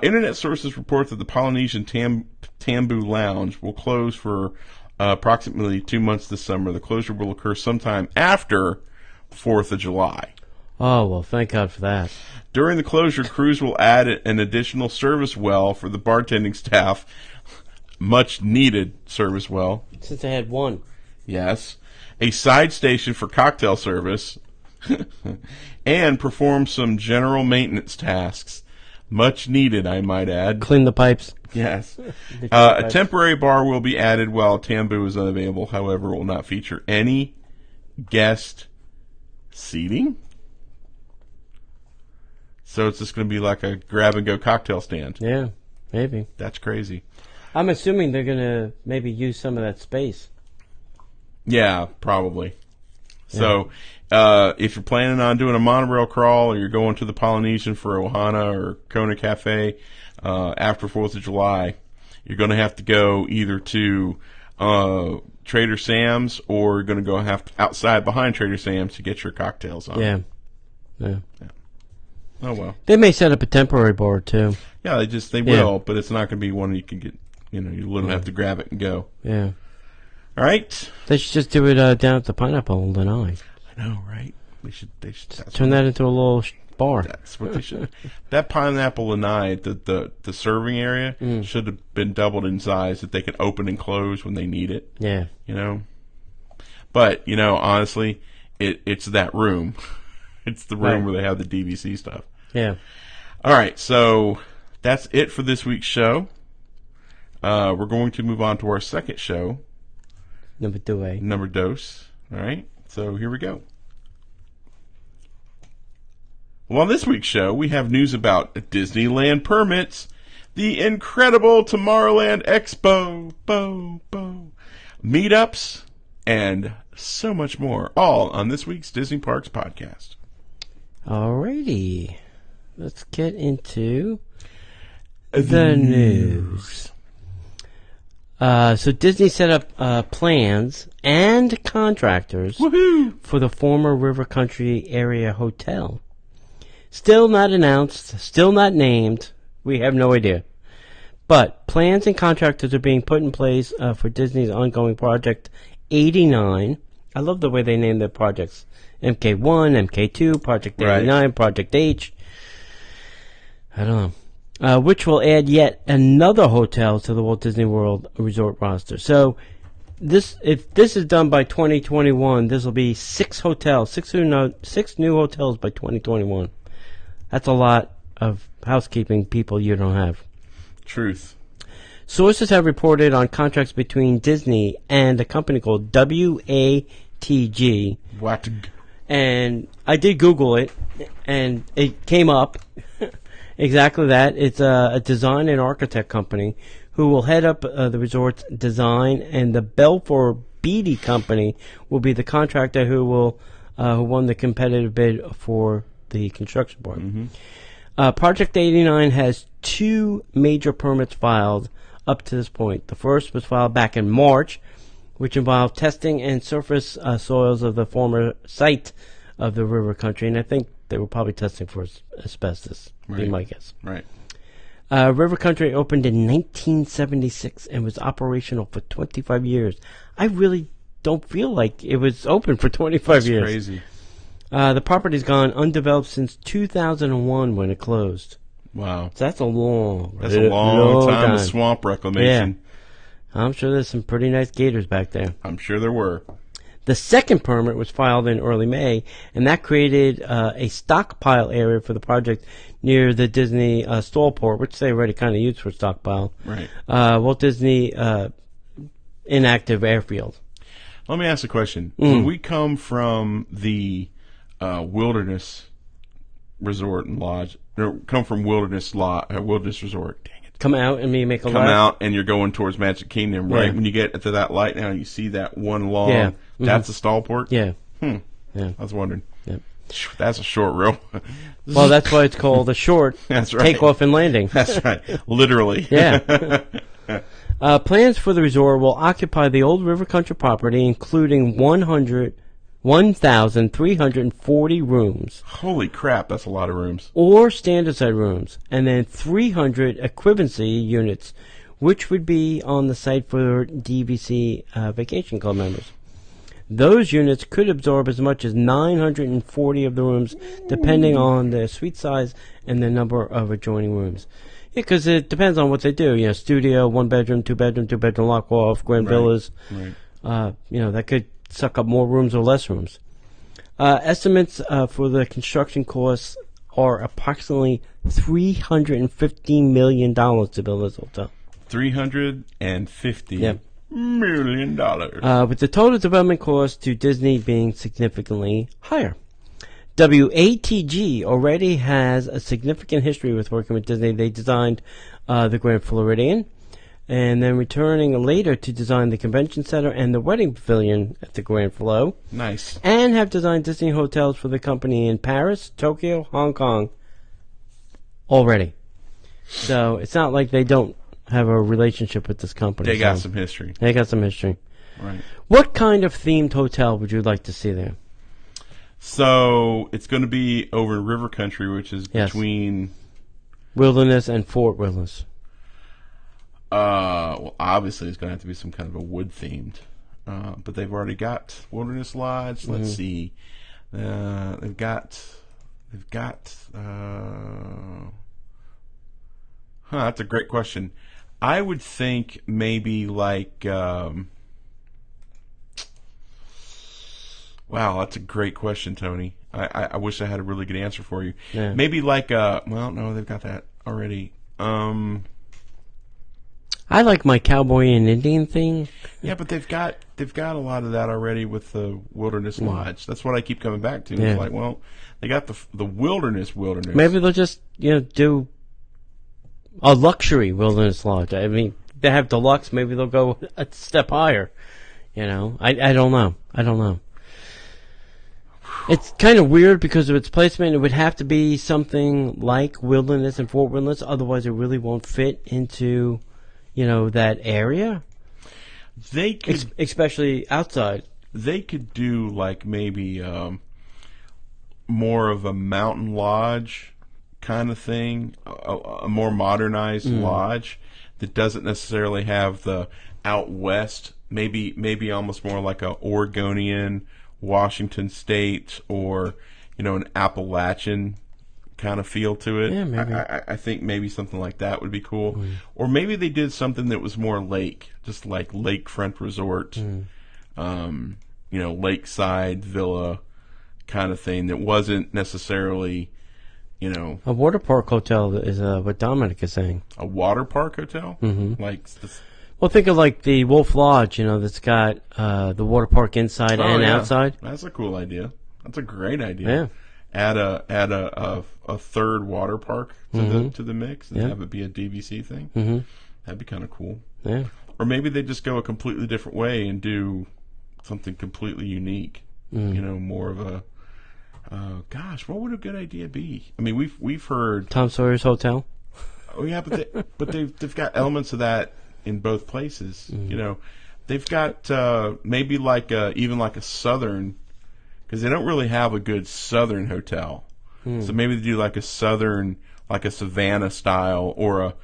Internet sources report that the Polynesian Tambu Lounge will close for approximately 2 months this summer. The closure will occur sometime after 4th of July. Oh, well, thank God for that. During the closure, crews will add an additional service well for the bartending staff. Much needed service well. Since they had one. Yes. A side station for cocktail service. And perform some general maintenance tasks. Much needed, I might add. Clean the pipes. Yes. A temporary bar will be added while Tambu is unavailable. However, it will not feature any guest seating. So it's just going to be like a grab-and-go cocktail stand. Yeah, maybe. That's crazy. I'm assuming they're going to maybe use some of that space. Yeah, probably. So if you're planning on doing a monorail crawl or you're going to the Polynesian for Ohana or Kona Cafe after 4th of July, you're going to have to go either to Trader Sam's or you're going to go outside behind Trader Sam's to get your cocktails on. Yeah. Oh, well. They may set up a temporary bar, too. Yeah, they will, but it's not going to be one you can get, you literally have to grab it and go. Yeah. All right. They should just do it down at the Pineapple in Lanai. I know, right? They should turn that into a little bar. That's what they should. That Pineapple Lanai, the serving area, should have been doubled in size that they can open and close when they need it. Yeah. But, honestly, it's that room. It's the room where they have the DVC stuff. Yeah. All right, so that's it for this week's show. We're going to move on to our second show. Number dos. All right, so here we go. Well, on this week's show, we have news about Disneyland permits, the incredible Tomorrowland Expo, meetups, and so much more, all on this week's Disney Parks podcast. Alrighty, let's get into the news. So Disney set up plans and contractors for the former River Country Area Hotel. Still not announced, still not named. We have no idea. But plans and contractors are being put in place for Disney's ongoing Project 89 I love the way they name their projects. MK1, MK2, Project 89, Project H. I don't know. Which will add yet another hotel to the Walt Disney World Resort roster. So, if this is done by 2021, this will be 6 hotels, 6 new hotels by 2021. That's a lot of housekeeping people you don't have. Truth. Sources have reported on contracts between Disney and a company called WATG. And I did Google it, and it came up exactly that. It's a design and architect company who will head up the resort's design, and the Belfor Beatty Company will be the contractor who won the competitive bid for the construction part. Mm-hmm. Project 89 has 2 major permits filed up to this point. The first was filed back in March, which involved testing and surface soils of the former site of the river country, and I think they were probably testing for asbestos, be my guess. Right. River Country opened in 1976 and was operational for 25 years. I really don't feel like it was open for 25 years. That's crazy. The property's gone undeveloped since 2001 when it closed. Wow. So that's a long time of swamp reclamation. Yeah. I'm sure there's some pretty nice gators back there. I'm sure there were. The second permit was filed in early May, and that created a stockpile area for the project near the Disney Stallport, which they already kind of used for stockpile. Right. Walt Disney Inactive Airfield. Let me ask a question. When we come from the Wilderness Resort and Lodge, or come from Wilderness Resort, dang it. Come out and make a left. Come out and you're going towards Magic Kingdom, right? Yeah. When you get to that light now, you see that one long, Yeah. that's a Stallport? Yeah. I was wondering. Yeah. That's a short row. Well, that's why it's called a short That's right. takeoff and landing. That's right. Literally. Yeah. Plans for the resort will occupy the old River Country property, including 1,340 rooms. Holy crap, that's a lot of rooms. Or standard side rooms, and then 300 equivalency units, which would be on the site for DVC Vacation Club members. Those units could absorb as much as 940 of the rooms, depending on the suite size and the number of adjoining rooms. Yeah, because it depends on what they do. You know, studio, 1 bedroom, 2 bedroom, 2 bedroom lock off, grand villas. Right. That could suck up more rooms or less rooms. Estimates for the construction costs are approximately $350 million to build this hotel. $350 million. With the total development cost to Disney being significantly higher. WATG already has a significant history with working with Disney. They designed the Grand Floridian, and then returning later to design the Convention Center and the Wedding Pavilion at the Grand Flo. Nice. And have designed Disney hotels for the company in Paris, Tokyo, Hong Kong already. So it's not like they don't have a relationship with this company. They got some history. They got some history. Right. What kind of themed hotel would you like to see there? So it's going to be over in River Country, which is between Wilderness and Fort Wilderness. Well, obviously it's going to have to be some kind of a wood themed, but they've already got Wilderness Lodge. Let's see, they've got. That's a great question. I would think maybe like. Wow, that's a great question, Tony. I wish I had a really good answer for you. Yeah. Maybe like well, no, they've got that already. I like my cowboy and Indian thing. Yeah, but they've got a lot of that already with the Wilderness Lodge. That's what I keep coming back to. Yeah. It's like, well, they got the wilderness. Maybe they'll just do a luxury Wilderness Lodge. I mean, they have deluxe. Maybe they'll go a step higher. I don't know. It's kind of weird because of its placement. It would have to be something like Wilderness and Fort Wilderness. Otherwise, it really won't fit into, that area. They could, especially outside. They could do like maybe more of a mountain lodge kind of thing, a more modernized lodge that doesn't necessarily have the out west maybe almost more like a Oregonian, Washington State, or an Appalachian kind of feel to it. Yeah, maybe. I think maybe something like that would be cool. Or maybe they did something that was more lake, just like lakefront resort, lakeside villa kind of thing that wasn't necessarily, A water park hotel is what Dominic is saying. a water park hotel. Mm-hmm. Like, Well, think of like the Wolf Lodge, that's got the water park inside and outside. That's a cool idea. That's a great idea. Yeah. Add a third water park to the mix and have it be a DVC thing. Mm-hmm. That'd be kind of cool. Yeah. Or maybe they just go a completely different way and do something completely unique. More of a what would a good idea be? I mean, we've heard Tom Sawyer's Hotel. Oh yeah, but they've got elements of that in both places. They've got maybe even like a southern, because they don't really have a good southern hotel. So maybe they do like a southern, like a Savannah style, or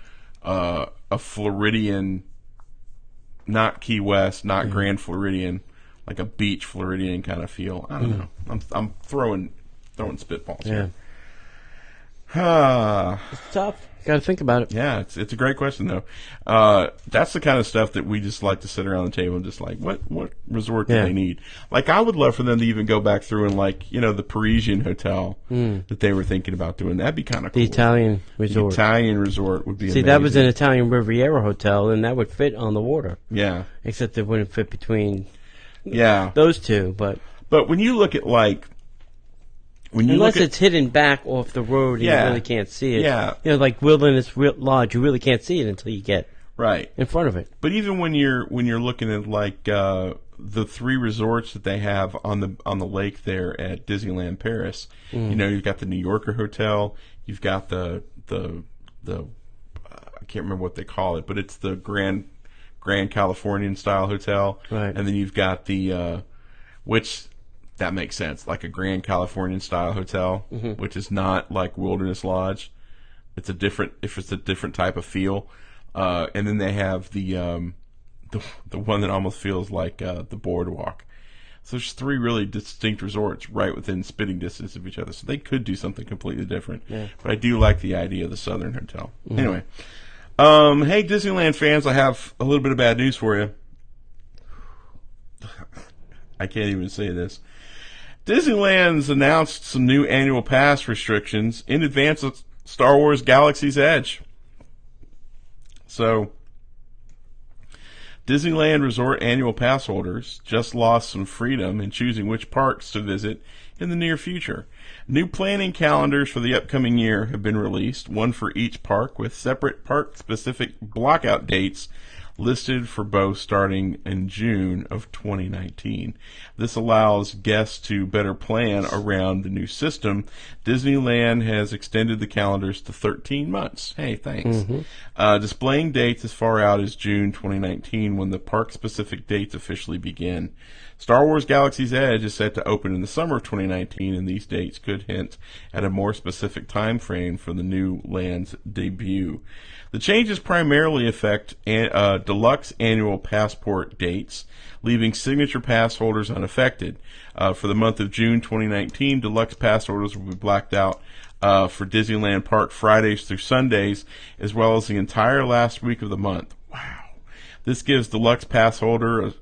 a Floridian, not Key West, not Grand Floridian, like a beach Floridian kind of feel. I don't know. I'm throwing spitballs here. It's tough. Got to think about it. Yeah, it's a great question though. That's the kind of stuff that we just like to sit around the table and just like, what resort do they need? Like, I would love for them to even go back through and the Parisian hotel that they were thinking about doing. That'd be kind of cool. The Italian resort. The Italian resort would be See, amazing. that was an Italian Riviera hotel, and that would fit on the water. Yeah. Except it wouldn't fit between Yeah. those two, but when you look at unless it's hidden back off the road and you really can't see it. Yeah. Like Wilderness Lodge, you really can't see it until you get right in front of it. But even when you're looking at the three resorts that they have on the lake there at Disneyland Paris, you've got the New Yorker Hotel, you've got the I can't remember what they call it, but it's the Grand Californian style hotel, right? And then you've got the which that makes sense, like a Grand Californian style hotel, which is not like Wilderness Lodge. It's a different type of feel. And then they have the one that almost feels like the Boardwalk. So there's three really distinct resorts right within spitting distance of each other. So they could do something completely different. Yeah. But I do like the idea of the Southern Hotel. Anyway, hey Disneyland fans, I have a little bit of bad news for you. I can't even say this. Disneyland's announced some new annual pass restrictions in advance of Star Wars Galaxy's Edge. So, Disneyland Resort annual pass holders just lost some freedom in choosing which parks to visit in the near future. New planning calendars for the upcoming year have been released, one for each park with separate park-specific blockout dates listed for both starting in June of 2019. This allows guests to better plan around the new system. Disneyland has extended the calendars to 13 months. Hey, thanks. Displaying dates as far out as June 2019 when the park-specific dates officially begin. Star Wars Galaxy's Edge is set to open in the summer of 2019, and these dates could hint at a more specific time frame for the new land's debut. The changes primarily affect deluxe annual passport dates, leaving signature pass holders unaffected. For the month of June 2019, deluxe pass holders will be blacked out for Disneyland Park Fridays through Sundays, as well as the entire last week of the month. Wow. This gives deluxe pass holders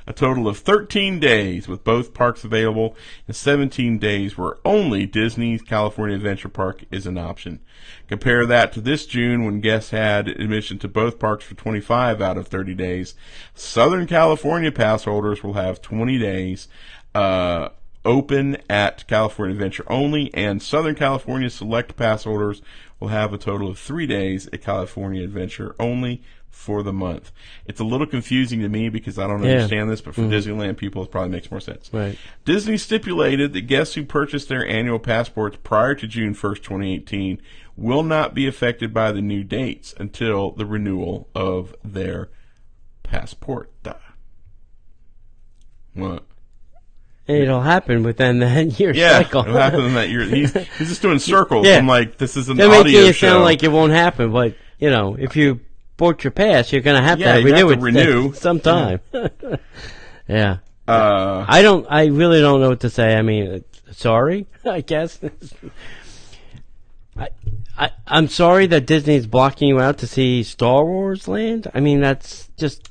a total of 13 days, with both parks available, and 17 days where only Disney's California Adventure Park is an option. Compare that to this June when guests had admission to both parks for 25 out of 30 days. Southern California pass holders will have 20 days open at California Adventure only, and Southern California select pass holders will have a total of 3 days at California Adventure only for the month. It's a little confusing to me because I don't understand this, but for Disneyland people it probably makes more sense. Right. Disney stipulated that guests who purchased their annual passports prior to June 1st, 2018 will not be affected by the new dates until the renewal of their passport. What? It'll happen within that year cycle. It'll happen in that year. He's just doing circles. Yeah. I'm like, this is an They're audio making it show. sound like it won't happen, but, if you bought your pass, you're going to have Yeah, to you have renew to it renew. sometime. Yeah. Uh, I really don't know what to say. I mean, sorry, I guess. I'm sorry that Disney's blocking you out to see Star Wars Land. I mean, that's just.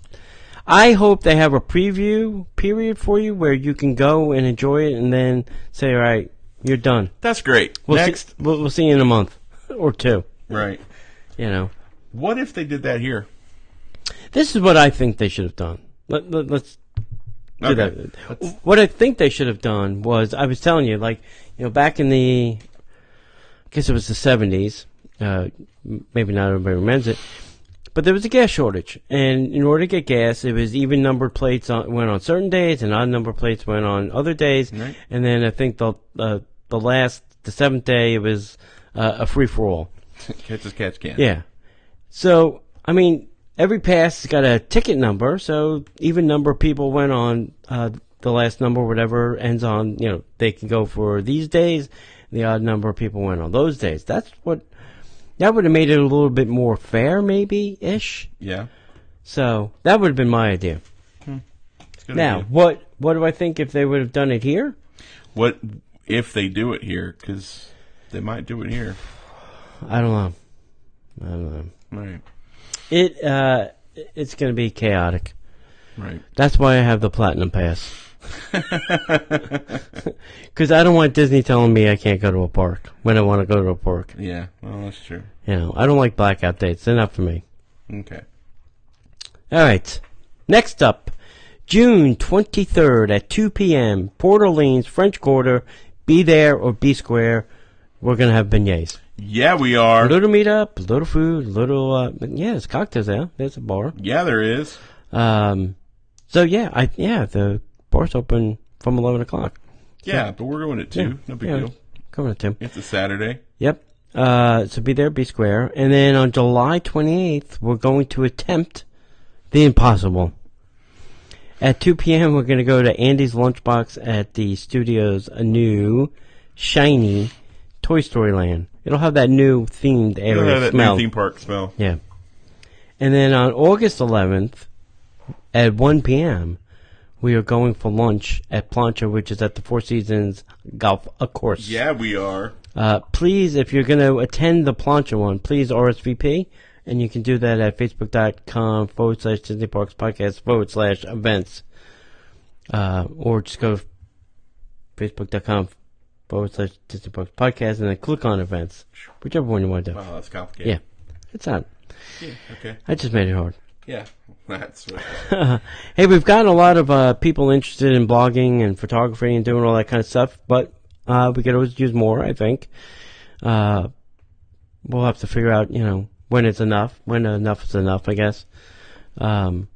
I hope they have a preview period for you where you can go and enjoy it, and then say, "All right, you're done." that's great. Next. we'll see you in a month or two. Right. You know, What if they did that here? this is what I think they should have done. Let's do Okay. that. What I think they should have done was, I was telling you, like, back in I guess it was the 70s, maybe not everybody remembers it, but there was a gas shortage. And in order to get gas, it was even numbered plates went on certain days, and odd numbered plates went on other days. Right. And then I think the seventh day, it was a free-for-all. Catch as catch can. Yeah. So, I mean, every pass has got a ticket number, so even number of people went on the last number, whatever ends on, they can go for these days. The odd number of people went on those days. That would have made it a little bit more fair, maybe-ish. Yeah. So, that would have been my idea. It's a good Now, idea. what do I think if they would have done it here? What if they do it here? Because they might do it here. I don't know. Right. It's going to be chaotic. Right. That's why I have the Platinum Pass. Because I don't want Disney telling me I can't go to a park when I want to go to a park. Yeah. Well, that's true. I don't like blackout dates. They're not for me. Okay. All right. Next up, June 23rd at 2 p.m., Port Orleans, French Quarter. Be there or be square. We're going to have beignets. Yeah, we are. A little meetup, a little food, a little, there's cocktails there. There's a bar. Yeah, there is. The bar's open from 11 o'clock. Yeah, but we're going at 2. No big deal. Coming at 2. It's a Saturday. Yep. So be there, be square. And then on July 28th, we're going to attempt the impossible. At 2 p.m., we're going to go to Andy's Lunchbox at the studio's new, shiny Toy Story Land. It'll have that new themed area Yeah, that smell. new theme park smell. Yeah. And then on August 11th, at 1 p.m., we are going for lunch at Plancha, which is at the Four Seasons Golf Course. Yeah, we are. Please, if you're going to attend the Plancha one, please RSVP. And you can do that at facebook.com/Disney Parks Podcast /events. Or just go to facebook.com/Disney Parks Podcast and then click on events. Whichever one you want to do. Wow, that's complicated. Yeah. It's not. Yeah, okay. I just made it hard. Yeah, that's what. Hey, we've gotten a lot of people interested in blogging and photography and doing all that kind of stuff, but we could always use more, I think. We'll have to figure out, when it's enough, when enough is enough, I guess. So,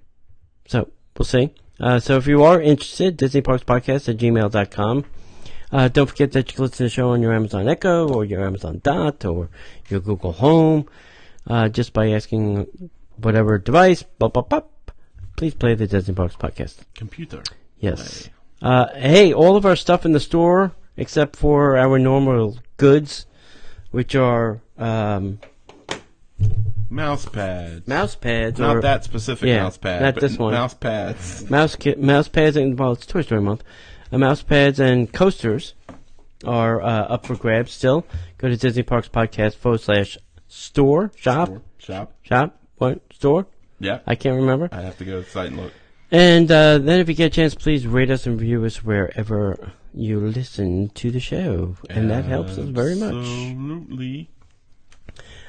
we'll see. So if you are interested, DisneyParksPodcast@gmail.com. Don't forget that you can listen to the show on your Amazon Echo or your Amazon Dot or your Google Home. Just by asking whatever device, please play the Disney Parks Podcast. Computer. Yes. Hey, all of our stuff in the store, except for our normal goods, which are Mouse pads. mouse pads. Not that specific mouse pad. not but this one. Mouse pads. Mouse pads, and, well, it's Toy Story month. Mouse pads and coasters are up for grabs still. Go to Disney Parks Podcast /store, shop. What? Store? Yeah. I can't remember. I have to go to the site and look. And then if you get a chance, please rate us and review us wherever you listen to the show. And that helps us very much. Absolutely.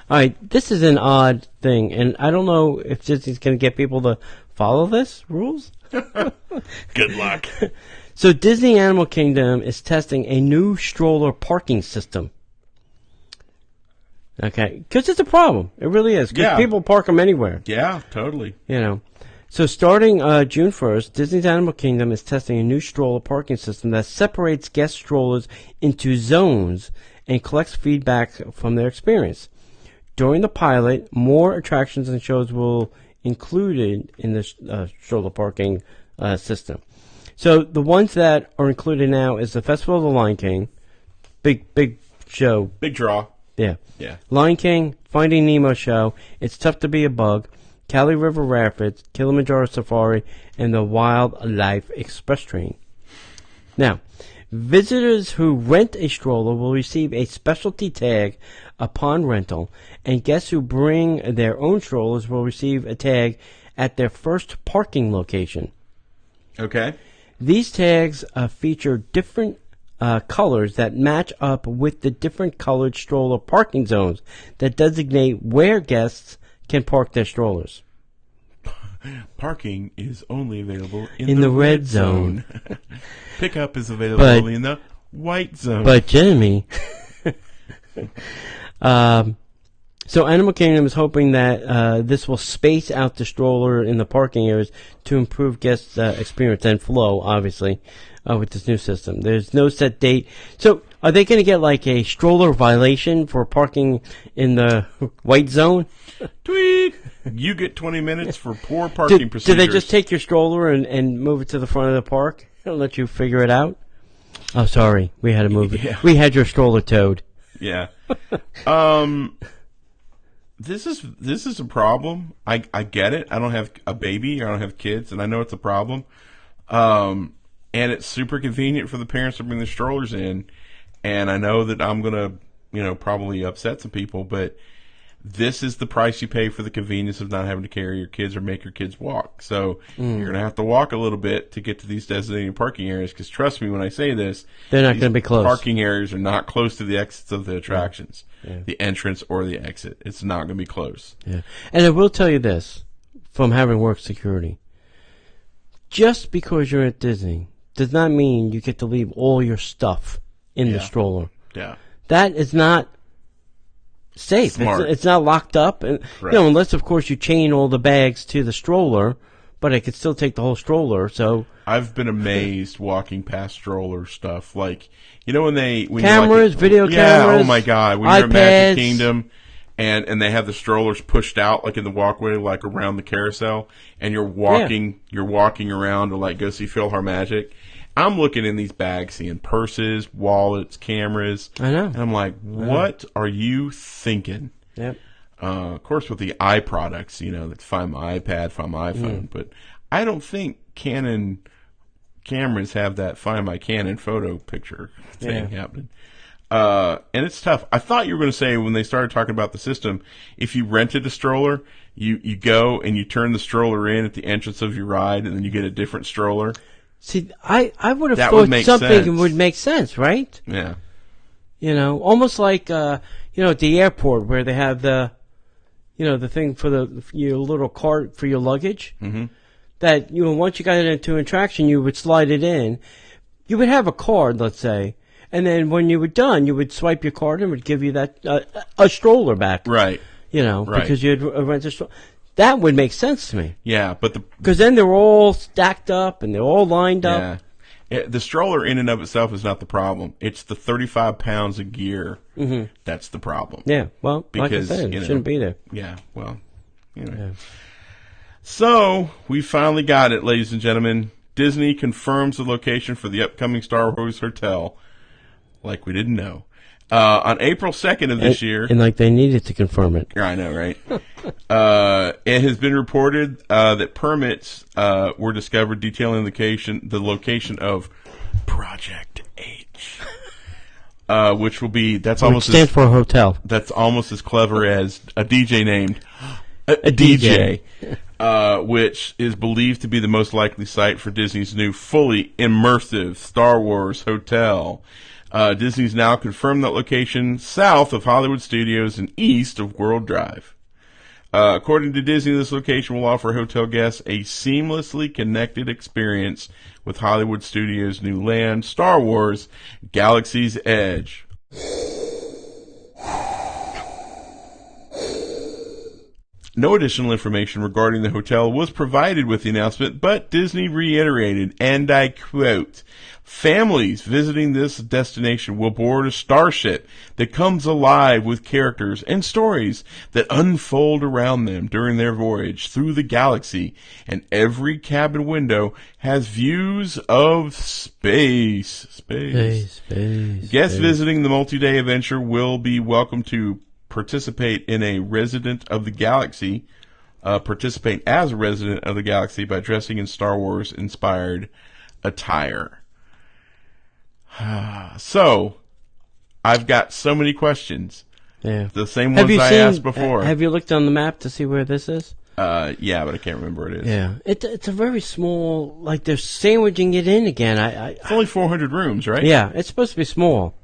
All right, this is an odd thing, and I don't know if Disney's going to get people to follow this rules. Good luck. So Disney Animal Kingdom is testing a new stroller parking system. Okay, because it's a problem. It really is. Because people park them anywhere. Yeah, totally. So starting June 1st, Disney's Animal Kingdom is testing a new stroller parking system that separates guest strollers into zones and collects feedback from their experience. During the pilot, more attractions and shows will included in the stroller parking system. So the ones that are included now is the Festival of the Lion King, big show. Big draw. Yeah. Yeah. Lion King, Finding Nemo show, It's Tough to Be a Bug, Cali River Rapids, Kilimanjaro Safari, and the Wildlife Express train. Now, visitors who rent a stroller will receive a specialty tag upon rental, and guests who bring their own strollers will receive a tag at their first parking location. Okay. These tags feature different colors that match up with the different colored stroller parking zones that designate where guests can park their strollers. Parking is only available in the red zone. Pickup is available only in the white zone. But Jeremy, so Animal Kingdom is hoping that this will space out the stroller in the parking areas to improve guests' experience and flow, obviously, with this new system. There's no set date. So are they going to get like a stroller violation for parking in the white zone? Tweet! You get 20 minutes for poor parking procedures. Do they just take your stroller and move it to the front of the park and let you figure it out? Oh, sorry. We had to move it. Yeah. We had your stroller towed. Yeah. This is a problem. I get it. I don't have a baby. I don't have kids, and I know it's a problem. And it's super convenient for the parents to bring the strollers in. And I know that I'm gonna, probably upset some people, but this is the price you pay for the convenience of not having to carry your kids or make your kids walk. So you're gonna have to walk a little bit to get to these designated parking areas. Because trust me when I say this, they're not going to be close. Parking areas are not close to the exits of the attractions, the entrance or the exit. It's not going to be close. Yeah, and I will tell you this, from having worked security, just because you're at Disney does not mean you get to leave all your stuff in the stroller. Yeah, that is not safe. Smart. It's not locked up, and unless of course you chain all the bags to the stroller. But I could still take the whole stroller. So I've been amazed walking past stroller stuff. Like when cameras, video cameras. Oh my God! When you're at Magic Kingdom, and they have the strollers pushed out like in the walkway, like around the carousel, and you're walking around to like go see PhilharMagic. I'm looking in these bags, seeing purses, wallets, cameras. I know. And I'm like, what are you thinking? Yep. Of course, with the eye products, that's Find My iPad, Find My iPhone. But I don't think Canon cameras have that Find My Canon photo picture thing happening. And it's tough. I thought you were going to say when they started talking about the system, if you rented a stroller, you go and you turn the stroller in at the entrance of your ride, and then you get a different stroller. See, I would have That thought would make something sense. would make sense, right? Yeah. Almost like at the airport where they have the thing for your little cart for your luggage. Mm-hmm. That once you got it into an attraction, you would slide it in. You would have a card, let's say, and then when you were done, you would swipe your card and it would give you that a stroller back. Right. Right. Because you'd rent a stroller. That would make sense to me. Yeah, but because then they're all stacked up and they're all lined up. Yeah. The stroller in and of itself is not the problem. It's the 35 pounds of gear that's the problem. Yeah, well, because, like I said, it shouldn't be there. Yeah, well, So, we finally got it, ladies and gentlemen. Disney confirms the location for the upcoming Star Wars Hotel. Like we didn't know. On April 2nd of this year. And like they needed to confirm it. I know, right? It has been reported that permits were discovered detailing the location of Project H, which will be which stands for a hotel. That's almost as clever as a DJ named a DJ, which is believed to be the most likely site for Disney's new fully immersive Star Wars hotel. Disney's now confirmed that location south of Hollywood Studios and east of World Drive. According to Disney, this location will offer hotel guests a seamlessly connected experience with Hollywood Studios' new land, Star Wars: Galaxy's Edge. No additional information regarding the hotel was provided with the announcement, but Disney reiterated, and I quote, "Families visiting this destination will board a starship that comes alive with characters and stories that unfold around them during their voyage through the galaxy, and every cabin window has views of space. Space. Guests visiting the multi-day adventure will be welcome to participate in a Resident of the Galaxy participate as a resident of the galaxy by dressing in Star Wars inspired attire. So, I've got so many questions. Yeah. The same ones I asked before. Have you looked on the map to see where this is? Yeah, but I can't remember where it is. Yeah. It's a very small, like they're sandwiching it in again. It's only 400 rooms, right? Yeah, it's supposed to be small.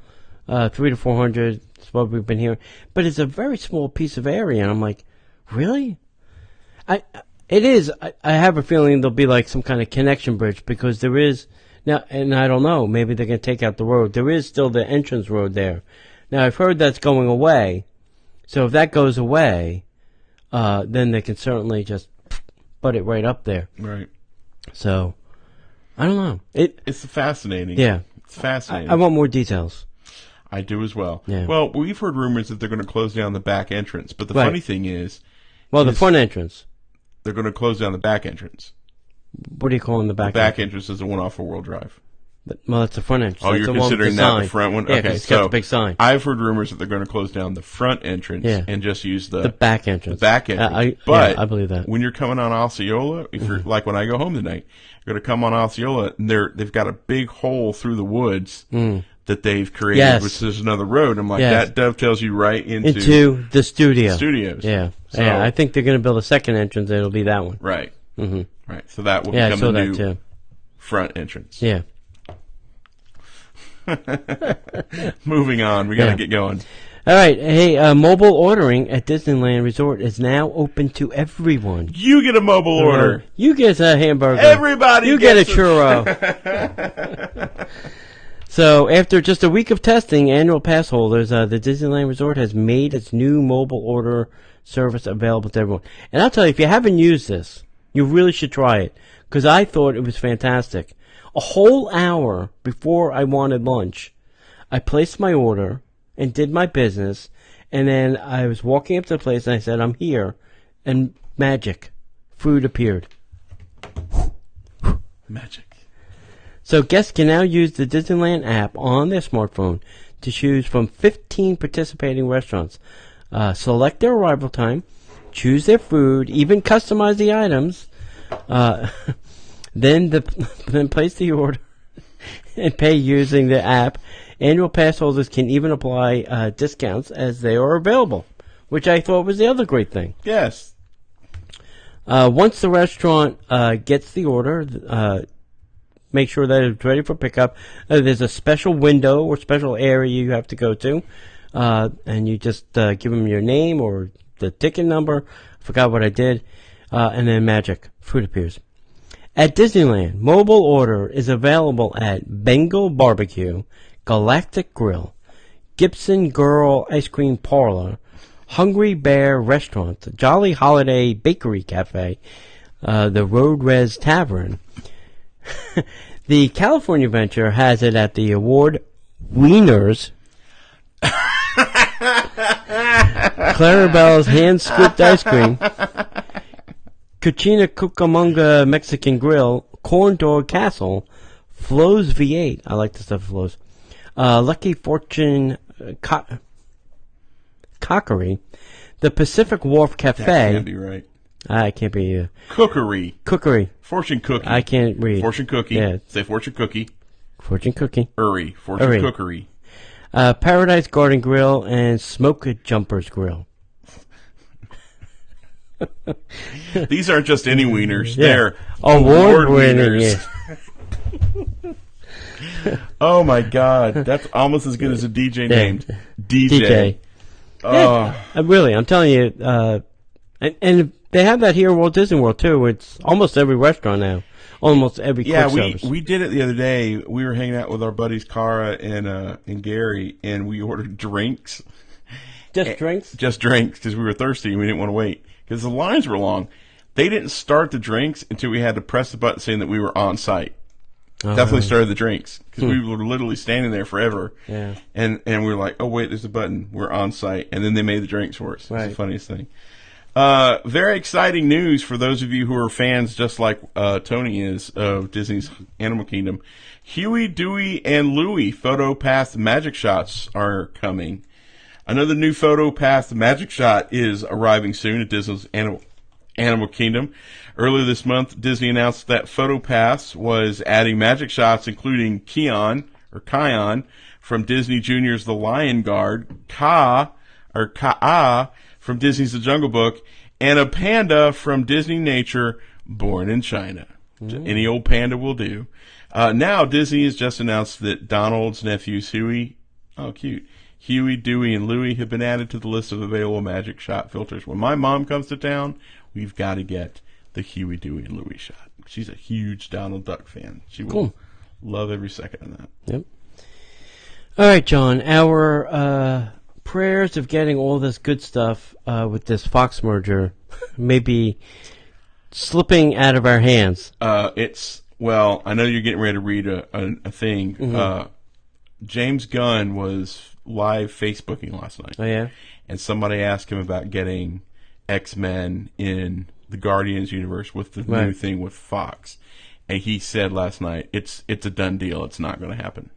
300 to 400 is what we've been hearing. But it's a very small piece of area, and I'm like, really? It is. I have a feeling there'll be like some kind of connection bridge, because there is now, and I don't know, maybe they're going to take out the road. There is still the entrance road there. Now, I've heard that's going away. So if that goes away, then they can certainly just put it right up there. Right. So, I don't know. It's fascinating. Yeah. It's fascinating. I want more details. I do as well. Yeah. Well, we've heard rumors that they're going to close down the back entrance, but the Right. funny thing is, Well, the front entrance. they're going to close down the back entrance. What are you calling the back The back entrance is the one off of World Drive. Well, that's the front entrance. Oh, That's you're the one with considering the that sign. the front one? Yeah, Okay, 'cause it's got the big sign. I've heard rumors that they're going to close down the front entrance Yeah. and just use the back entrance. The back entrance. I believe that. When you're coming on Osceola, if you're like when I go home tonight, you're going to come on Osceola, and they've got a big hole through the woods that they've created, Yes. which is another road. I'm like, Yes. that dovetails you right Into the studio. studios. Yeah. So- Yeah, I think they're going to build a second entrance. It'll be that one. Right. Mm-hmm. Right. So that will Yeah, I become saw the that new too. front entrance. Yeah. Moving on. We got to Yeah. get going. All right. Hey, mobile ordering at Disneyland Resort is now open to everyone. You get a mobile order. You get a hamburger. Everybody You get a gets churro. So, after just a week of testing, annual pass holders, the Disneyland Resort has made its new mobile order service available to everyone. And I'll tell you, if you haven't used this, you really should try it, because I thought it was fantastic. A whole hour before I wanted lunch, I placed my order and did my business, and then I was walking up to the place and I said, I'm here, and magic. Food appeared. Magic. So guests can now use the Disneyland app on their smartphone to choose from 15 participating restaurants. Select their arrival time, choose their food, even customize the items, then place the order and pay using the app. Annual pass holders can even apply discounts as they are available, which I thought was the other great thing. Yes. Once the restaurant gets the order, make sure that it's ready for pickup. There's a special window or special area you have to go to, and you just give them your name or the ticket number. I forgot what I did, and then magic. Food appears. At Disneyland, mobile order is available at Bengal Barbecue, Galactic Grill, Gibson Girl Ice Cream Parlor, Hungry Bear Restaurant, Jolly Holiday Bakery Cafe, the Road Res Tavern. The California venture has it at the Award Wieners, Clarabelle's Hand Scooped Ice Cream, Cucina Cucamonga Mexican Grill, Corn Dog Castle, Flo's V8. I like the stuff at Flo's. Lucky Fortune Cockery, the Pacific Wharf Cafe. That can't be right. I can't be Cookery. Fortune cookie. I can't read. Fortune cookie. Yeah. Say fortune cookie. Fortune Cookie. Fortune Uri. cookery. Paradise Garden Grill and Smoke Jumpers Grill. These aren't just any wieners. Yeah. They're Award-winning, wieners. Oh my God, that's almost as good as a DJ named DJ. Oh, Really, I'm telling you, and they have that here at Walt Disney World too. It's almost every restaurant now, almost every yeah. quick service. We did it the other day. We were hanging out with our buddies Cara and Gary, and we ordered drinks. Just drinks. Just drinks because we were thirsty and we didn't want to wait because the lines were long. They didn't start the drinks until we had to press the button saying that we were on site. Definitely started the drinks because we were literally standing there forever. Yeah. And we were like, oh wait, there's a button. We're on site, and then they made the drinks for us. Right. It's the funniest thing. Very exciting news for those of you who are fans, just like Tony is, of Disney's Animal Kingdom. Huey, Dewey, and Louie Photo Pass Magic Shots are coming. Another new Photo Pass Magic Shot is arriving soon at Disney's Animal Kingdom. Earlier this month, Disney announced that PhotoPass was adding magic shots, including Kion from Disney Junior's The Lion Guard, Kaa from Disney's The Jungle Book, and a panda from Disney Nature, Born in China. Any old panda will do. Now Disney has just announced that Donald's nephews Huey, Dewey, and Louie have been added to the list of available magic shot filters. When my mom comes to town, we've got to get the Huey, Dewey, and Louie shot. She's a huge Donald Duck fan. She will love every second of that. Yep. All right, John. Our prayers of getting all this good stuff with this Fox merger may be slipping out of our hands. I know you're getting ready to read a thing. Mm-hmm. James Gunn was live Facebooking last night. Oh, yeah? And somebody asked him about getting X-Men in the Guardians universe with the new thing with Fox. And he said last night, it's a done deal. It's not going to happen.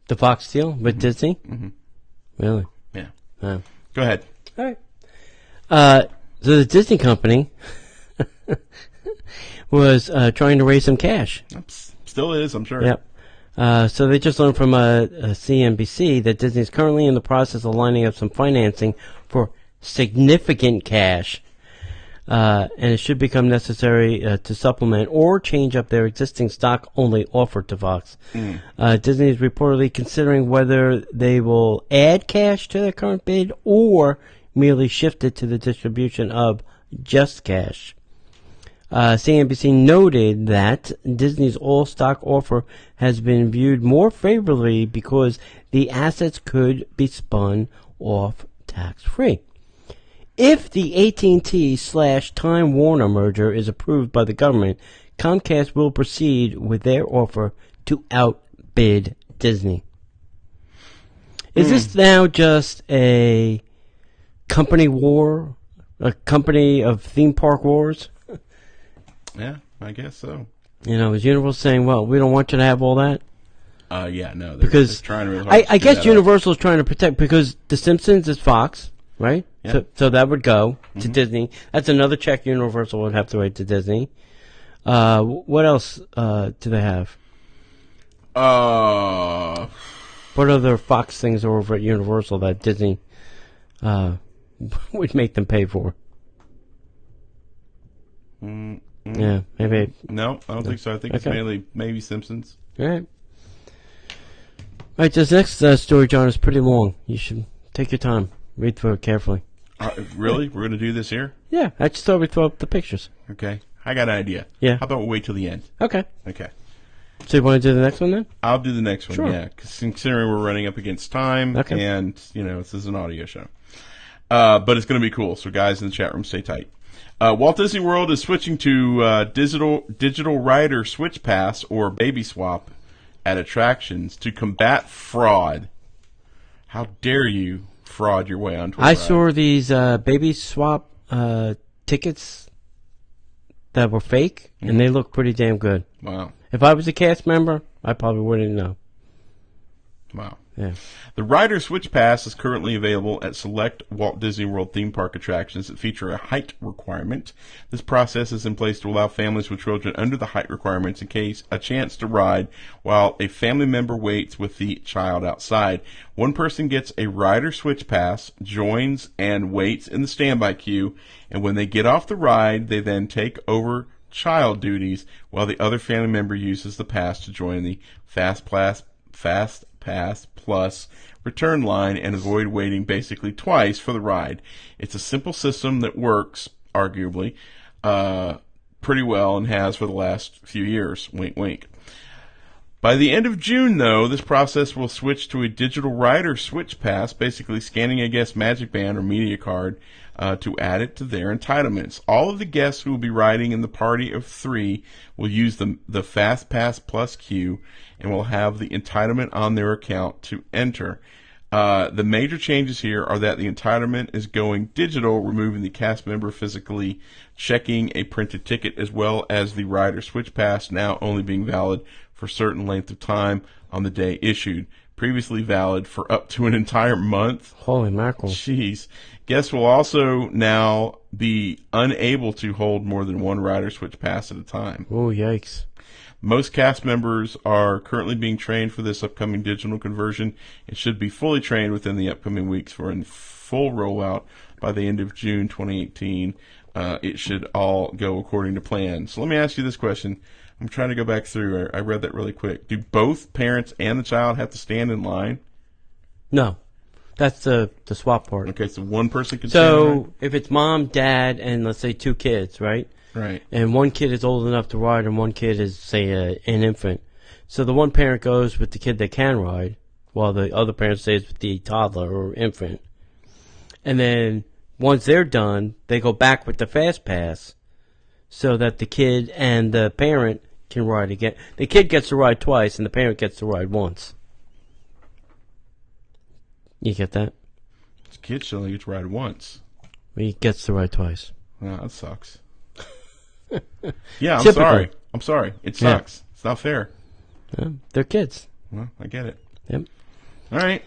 The Fox deal with Disney? Mm-hmm. Really? Yeah. Wow. Go ahead. All right. So the Disney company was trying to raise some cash. Still is, I'm sure. Yep. So they just learned from CNBC that Disney is currently in the process of lining up some financing for significant cash. And it should become necessary to supplement or change up their existing stock-only offer to Fox. Disney is reportedly considering whether they will add cash to their current bid or merely shift it to the distribution of just cash. CNBC noted that Disney's all-stock offer has been viewed more favorably because the assets could be spun off tax-free. If the AT&T/Time Warner merger is approved by the government, Comcast will proceed with their offer to outbid Disney. Is this now just a company war? A company of theme park wars? Yeah, I guess so. You know, is Universal saying, well, we don't want you to have all that? No. They're trying really hard I guess Universal is trying to protect, because The Simpsons is Fox, right? Yeah. So that would go to Disney. That's another check Universal would have to write to Disney. What else do they have? What other Fox things are over at Universal that Disney would make them pay for? Yeah, maybe. No, I don't think so. I think it's mainly maybe Simpsons. All right. All right, this next story, John, is pretty long. You should take your time. Read through it carefully. Really? We're going to do this here? Yeah, I just thought we'd throw up the pictures. Okay. I got an idea. Yeah. How about we wait till the end? Okay. Okay. So you want to do the next one then? I'll do the next one, Sure. yeah. Because considering we're running up against time, Okay. and, this is an audio show. But it's going to be cool, so guys in the chat room, stay tight. Walt Disney World is switching to digital rider switch pass or baby swap at attractions to combat fraud. How dare you fraud your way onto a I ride? saw these baby swap tickets that were fake, and they look pretty damn good. Wow. If I was a cast member, I probably wouldn't know. Wow. Yeah. The Rider Switch Pass is currently available at select Walt Disney World theme park attractions that feature a height requirement. This process is in place to allow families with children under the height requirements in case a chance to ride while a family member waits with the child outside. One person gets a Rider Switch Pass, joins and waits in the standby queue, and when they get off the ride, they then take over child duties while the other family member uses the pass to join the Fast Pass Plus return line and avoid waiting basically twice for the ride. It's a simple system that works, arguably, pretty well and has for the last few years. Wink, wink. By the end of June, though, this process will switch to a digital rider switch pass, basically scanning a guest's Magic Band or media card to add it to their entitlements. All of the guests who will be riding in the party of 3 will use the Fast Pass Plus queue and will have the entitlement on their account to enter. The major changes here are that the entitlement is going digital, removing the cast member physically checking a printed ticket, as well as the rider switch pass now only being valid for a certain length of time on the day issued. previously valid for up to an entire month. Holy mackerel. Jeez. Guests will also now be unable to hold more than one rider switch pass at a time. Oh, yikes. Most cast members are currently being trained for this upcoming digital conversion and should be fully trained within the upcoming weeks for a full rollout by the end of June 2018. It should all go according to plan. So let me ask you this question. I'm trying to go back through. I read that really quick. Do both parents and the child have to stand in line? No. That's the swap part. Okay, so one person can stand in line? So if it's mom, dad, and let's say 2 kids, right? Right. And one kid is old enough to ride and one kid is, say, an infant. So the one parent goes with the kid that can ride while the other parent stays with the toddler or infant. And then once they're done, they go back with the fast pass so that the kid and the parent can ride again. The kid gets to ride twice and the parent gets to ride once. You get that? The kid should only get to ride once. He gets to ride twice. Oh, that sucks. Yeah, I'm Typical. sorry. It sucks. It's not fair. They're kids. Well, I get it. Yep. All right.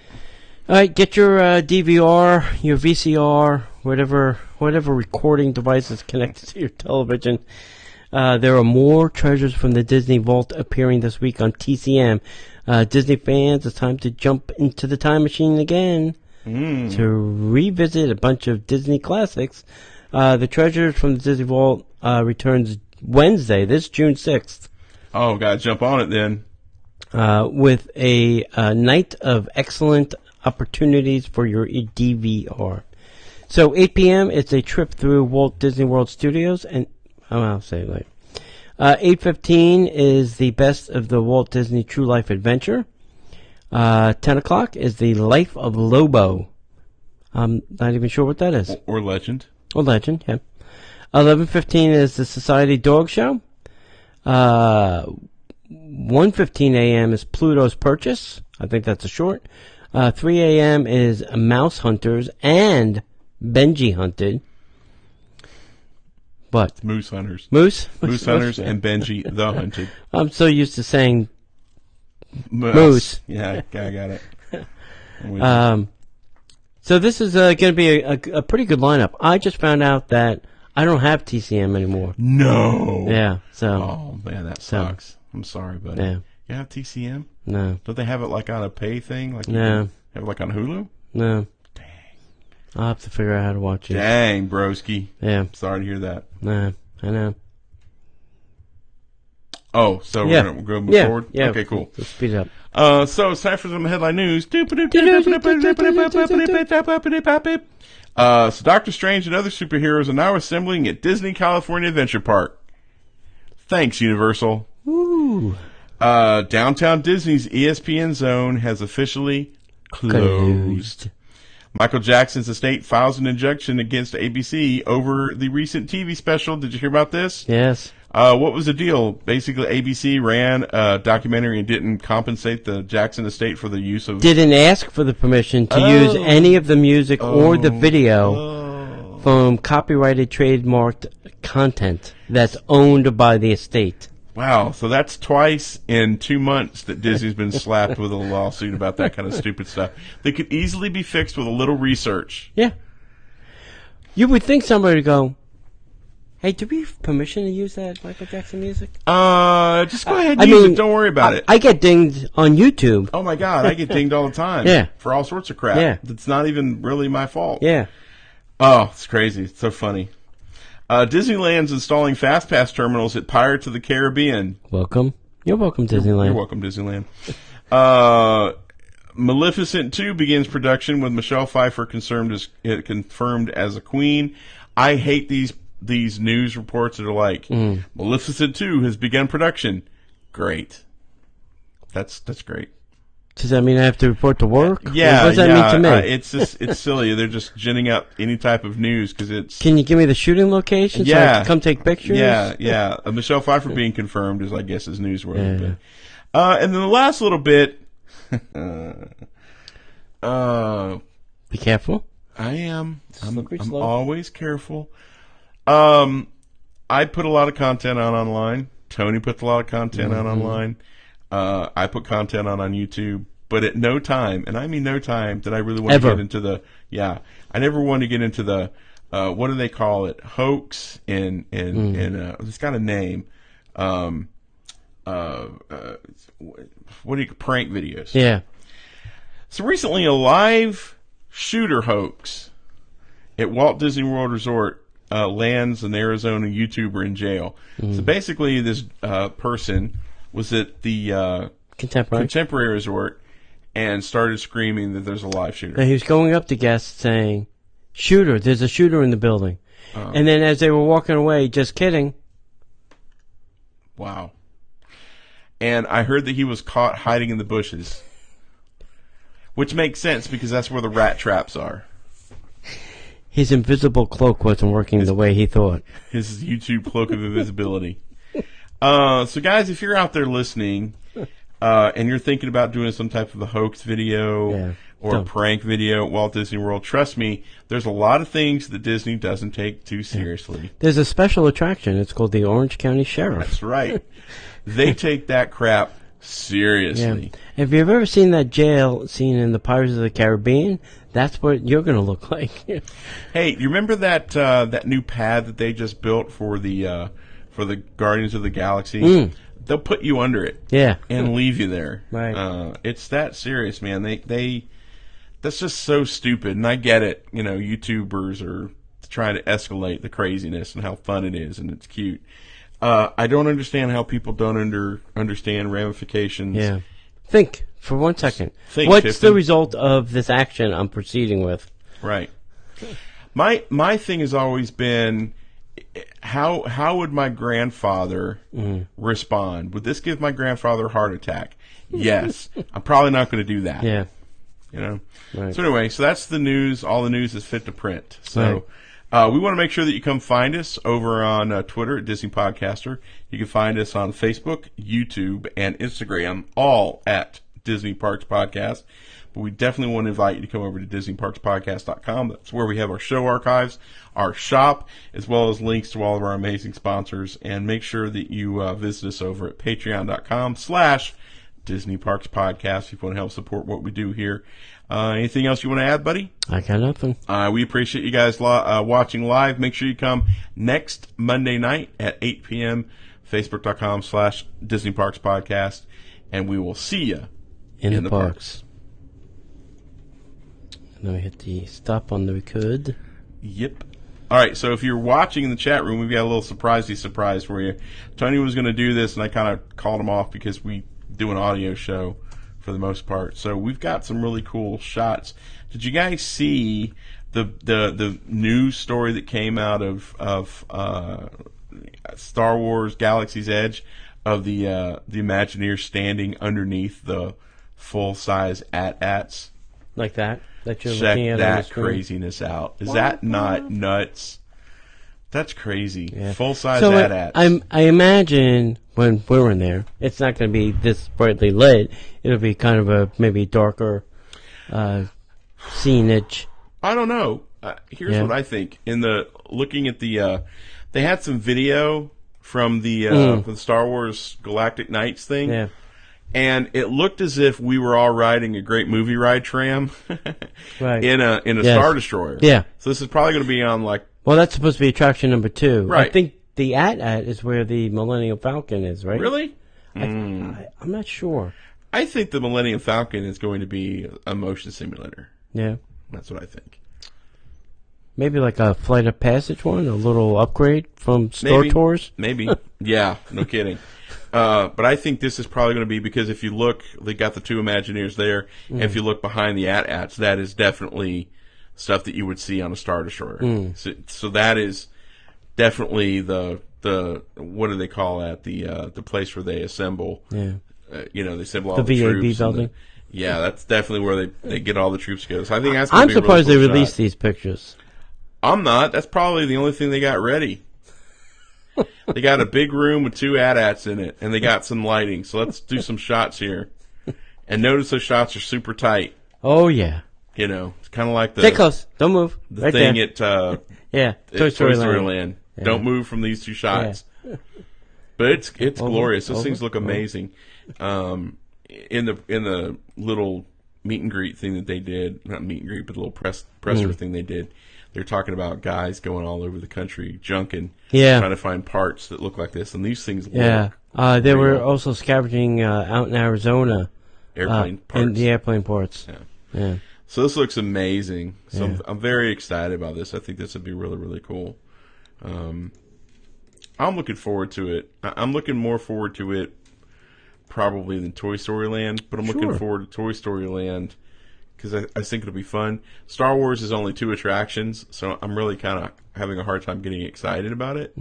All right, get your DVR, your VCR, whatever recording device is connected to your television. There are more treasures from the Disney Vault appearing this week on TCM. Disney fans, it's time to jump into the time machine again to revisit a bunch of Disney classics. The treasures from the Disney Vault returns Wednesday, this June 6th. Oh, gotta jump on it then. With a night of excellent opportunities for your DVR. So 8 p.m. it's a trip through Walt Disney World Studios, and I'll say it later. 8:15 is the best of the Walt Disney True Life Adventure. 10 o'clock is the Life of Lobo. I'm not even sure what that is. Or Legend. Or Legend, yeah. 11:15 is the Society Dog Show. 1:15 a.m. is Pluto's Purchase. I think that's a short. 3 a.m. is Mouse Hunters and Benji Hunted. What? Moose Hunters. Moose? Moose Hunters and Benji the Hunted. I'm so used to saying Moose. Yeah, I got it. So this is going to be a pretty good lineup. I just found out that I don't have TCM anymore. No. Yeah, so. Oh, man, that sucks. I'm sorry, buddy. Yeah. You have TCM? No. Don't they have it like on a pay thing? Like No. Have it like on Hulu? No. Dang. I'll have to figure out how to watch it. Dang, broski. Yeah. Sorry to hear that. No, I know. Oh, so Yeah. we're going to move forward? Yeah. Okay, cool. Let's speed it up. So it's time for some headline news. So Doctor Strange and other superheroes are now assembling at Disney California Adventure Park. Thanks, Universal. Ooh. Downtown Disney's ESPN Zone has officially closed. Michael Jackson's estate files an injunction against ABC over the recent TV special. Did you hear about this? Yes. What was the deal? Basically, ABC ran a documentary and didn't compensate the Jackson estate for the use of... Didn't ask for the permission to use any of the music or the video from copyrighted, trademarked content that's owned by the estate. Wow, so that's twice in 2 months that Disney's been slapped with a lawsuit about that kind of stupid stuff. They could easily be fixed with a little research. Yeah. You would think somebody would go, hey, do we have permission to use that Michael Jackson music? Just go ahead and use it. Don't worry about it. I get dinged on YouTube. Oh, my God, I get dinged all the time. Yeah. For all sorts of crap. Yeah. That's not even really my fault. Yeah. Oh, it's crazy. It's so funny. Disneyland's installing FastPass terminals at Pirates of the Caribbean. Welcome. You're welcome, Disneyland. You're welcome, Disneyland. Maleficent 2 begins production with Michelle Pfeiffer confirmed as a queen. I hate these news reports that are like, Maleficent 2 has begun production. Great. That's great. Does that mean I have to report to work? Yeah, What does that mean to me? It's silly. They're just ginning up any type of news because it's... Can you give me the shooting location so I can come take pictures? Yeah. Michelle Pfeiffer being confirmed is, I guess, is newsworthy. Yeah. And then the last little bit... Be careful. I am. I'm slope. always careful. I put a lot of content on online. Tony puts a lot of content on online. I put content on YouTube. but at no time, and I mean no time, did I really want to get into the, I never wanted to get into the, what do they call it? Hoax and it's got a name. What do you, prank videos? Yeah. So recently a live shooter hoax at Walt Disney World Resort lands an Arizona YouTuber in jail. So basically this person was at the Contemporary Resort and started screaming that there's a live shooter. And he was going up to guests saying, "Shooter, there's a shooter in the building." And then as they were walking away, "Just kidding." Wow. And I heard that he was caught hiding in the bushes. Which makes sense because that's where the rat traps are. His invisible cloak wasn't working the way he thought. His YouTube cloak of invisibility. So guys, if you're out there listening, and you're thinking about doing some type of a hoax video or a prank video at Walt Disney World, trust me, there's a lot of things that Disney doesn't take too seriously. There's a special attraction. It's called the Orange County Sheriff. That's right. They take that crap seriously. Yeah. If you've ever seen that jail scene in the Pirates of the Caribbean, that's what you're going to look like. Hey, you remember that that new pad that they just built for the Guardians of the Galaxy? They'll put you under it, and leave you there. Right. It's that serious, man. They that's just so stupid, and I get it. You know, YouTubers are trying to escalate the craziness and how fun it is, and it's cute. I don't understand how people don't understand ramifications. Yeah. Think for 1 second. What's Tiffin? The result of this action I'm proceeding with? Right. My thing has always been, how would my grandfather respond? Would this give my grandfather a heart attack? Yes. I'm probably not going to do that. Yeah. You know? Right. So anyway, so that's the news. All the news is fit to print. So. Right. We want to make sure that you come find us over on Twitter at Disney Podcaster. You can find us on Facebook, YouTube, and Instagram, all at Disney Parks Podcast. But we definitely want to invite you to come over to DisneyParksPodcast.com. That's where we have our show archives, our shop, as well as links to all of our amazing sponsors. And make sure that you visit us over at Patreon.com/Disney Parks Podcast if you want to help support what we do here. Anything else you want to add, buddy? I got nothing. We appreciate you guys watching live. Make sure you come next Monday night at 8 p.m. Facebook.com/Disney Parks Podcast. And we will see you in the parks. And then we hit the stop on the record. Yep. All right, so if you're watching in the chat room, we've got a little surprise for you. Tony was going to do this, and I kind of called him off because we do an audio show for the most part. So we've got some really cool shots. Did you guys see the news story that came out of Star Wars Galaxy's Edge of the Imagineers standing underneath the full-size AT-ATs? Like that you're Check looking at that craziness out. Is that not nuts? That's crazy. Yeah. Full-size so AT-ATs. I imagine when we're in there, it's not going to be this brightly lit. It'll be kind of a maybe darker scenage. I don't know. Here's what I think. Looking at the, they had some video from the Star Wars Galactic Nights thing. Yeah. And it looked as if we were all riding a great movie ride tram Right. in a Star Destroyer. Yeah. So this is probably going to be on Well, that's supposed to be attraction number 2. Right. I think the AT-AT is where the Millennium Falcon is, right? Really? I'm not sure. I think the Millennium Falcon is going to be a motion simulator. Yeah. That's what I think. Maybe like a Flight of Passage one, a little upgrade from Star Tours. Maybe. Yeah, no kidding. But I think this is probably going to be, because if you look, they got the 2 Imagineers there. And if you look behind the AT-ATs, that is definitely stuff that you would see on a Star Destroyer. So that is definitely the what do they call that? The place where they assemble. Yeah. They assemble all the VAB troops. building. Yeah, that's definitely where they get all the troops to go. So I think that's. I'm be a really surprised cool they released shot. these pictures. I'm not. That's probably the only thing they got ready. They got a big room with 2 AT-ATs in it, and they got some lighting. So let's do some shots here. And notice those shots are super tight. Oh, yeah. It's kind of like Stay close. Don't move. the Right thing there. at Toy Story Land. Land. Yeah. Don't move from these 2 shots. But it's glorious. Those things look amazing. in the little meet and greet thing that they did, not meet and greet, but the little presser thing they did. They're talking about guys going all over the country junking, trying to find parts that look like this, and these things look they were real. also scavenging out in Arizona. Airplane parts. And the airplane parts. Yeah. So this looks amazing. So I'm very excited about this. I think this would be really, really cool. I'm looking forward to it. I'm looking more forward to it probably than Toy Story Land, but I'm looking forward to Toy Story Land because I think it'll be fun. Star Wars is only 2 attractions, so I'm really kind of having a hard time getting excited about it,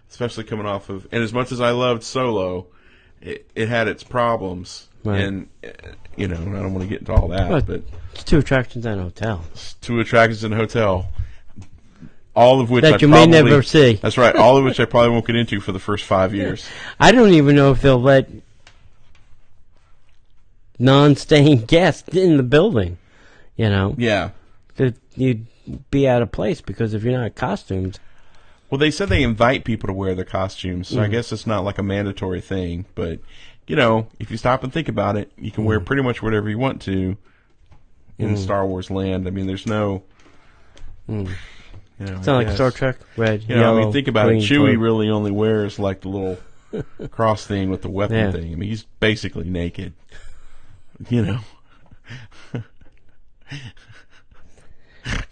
especially coming off of... And as much as I loved Solo, it had its problems. Right. And, I don't want to get into all that, but it's 2 attractions and a hotel. 2 attractions in a hotel, all of which that you may never see. That's right, all of which I probably won't get into for the first 5 years. I don't even know if they'll let non-staying guests in the building, Yeah. That you'd be out of place because if you're not costumed. Well, they said they invite people to wear their costumes, so I guess it's not like a mandatory thing, but... if you stop and think about it, you can wear pretty much whatever you want to in Star Wars land. I mean, there's no... It's not like Star Trek, red, yellow, think about green, it. Chewie blue. really only wears like the little cross thing with the weapon thing. I mean, he's basically naked.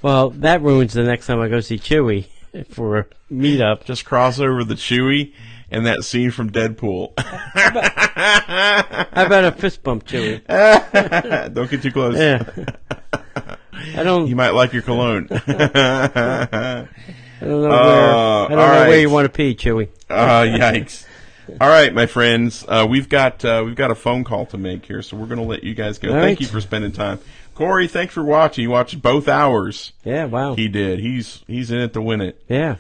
Well, that ruins the next time I go see Chewie for a meetup. Just cross over the Chewie and that scene from Deadpool. How about a fist bump, Chewie? Don't get too close. Yeah. I don't. You might like your cologne. I don't know where you want to pee, Chewie. Yikes! All right, my friends, we've got a phone call to make here, so we're going to let you guys go. All Thank right. you for spending time, Corey. Thanks for watching. You watched both hours. Yeah, wow. He did. He's in it to win it. Yeah.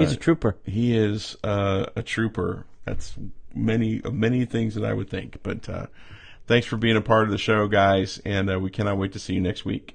He's a trooper. He is a trooper. That's many things that I would think. But thanks for being a part of the show, guys, and we cannot wait to see you next week.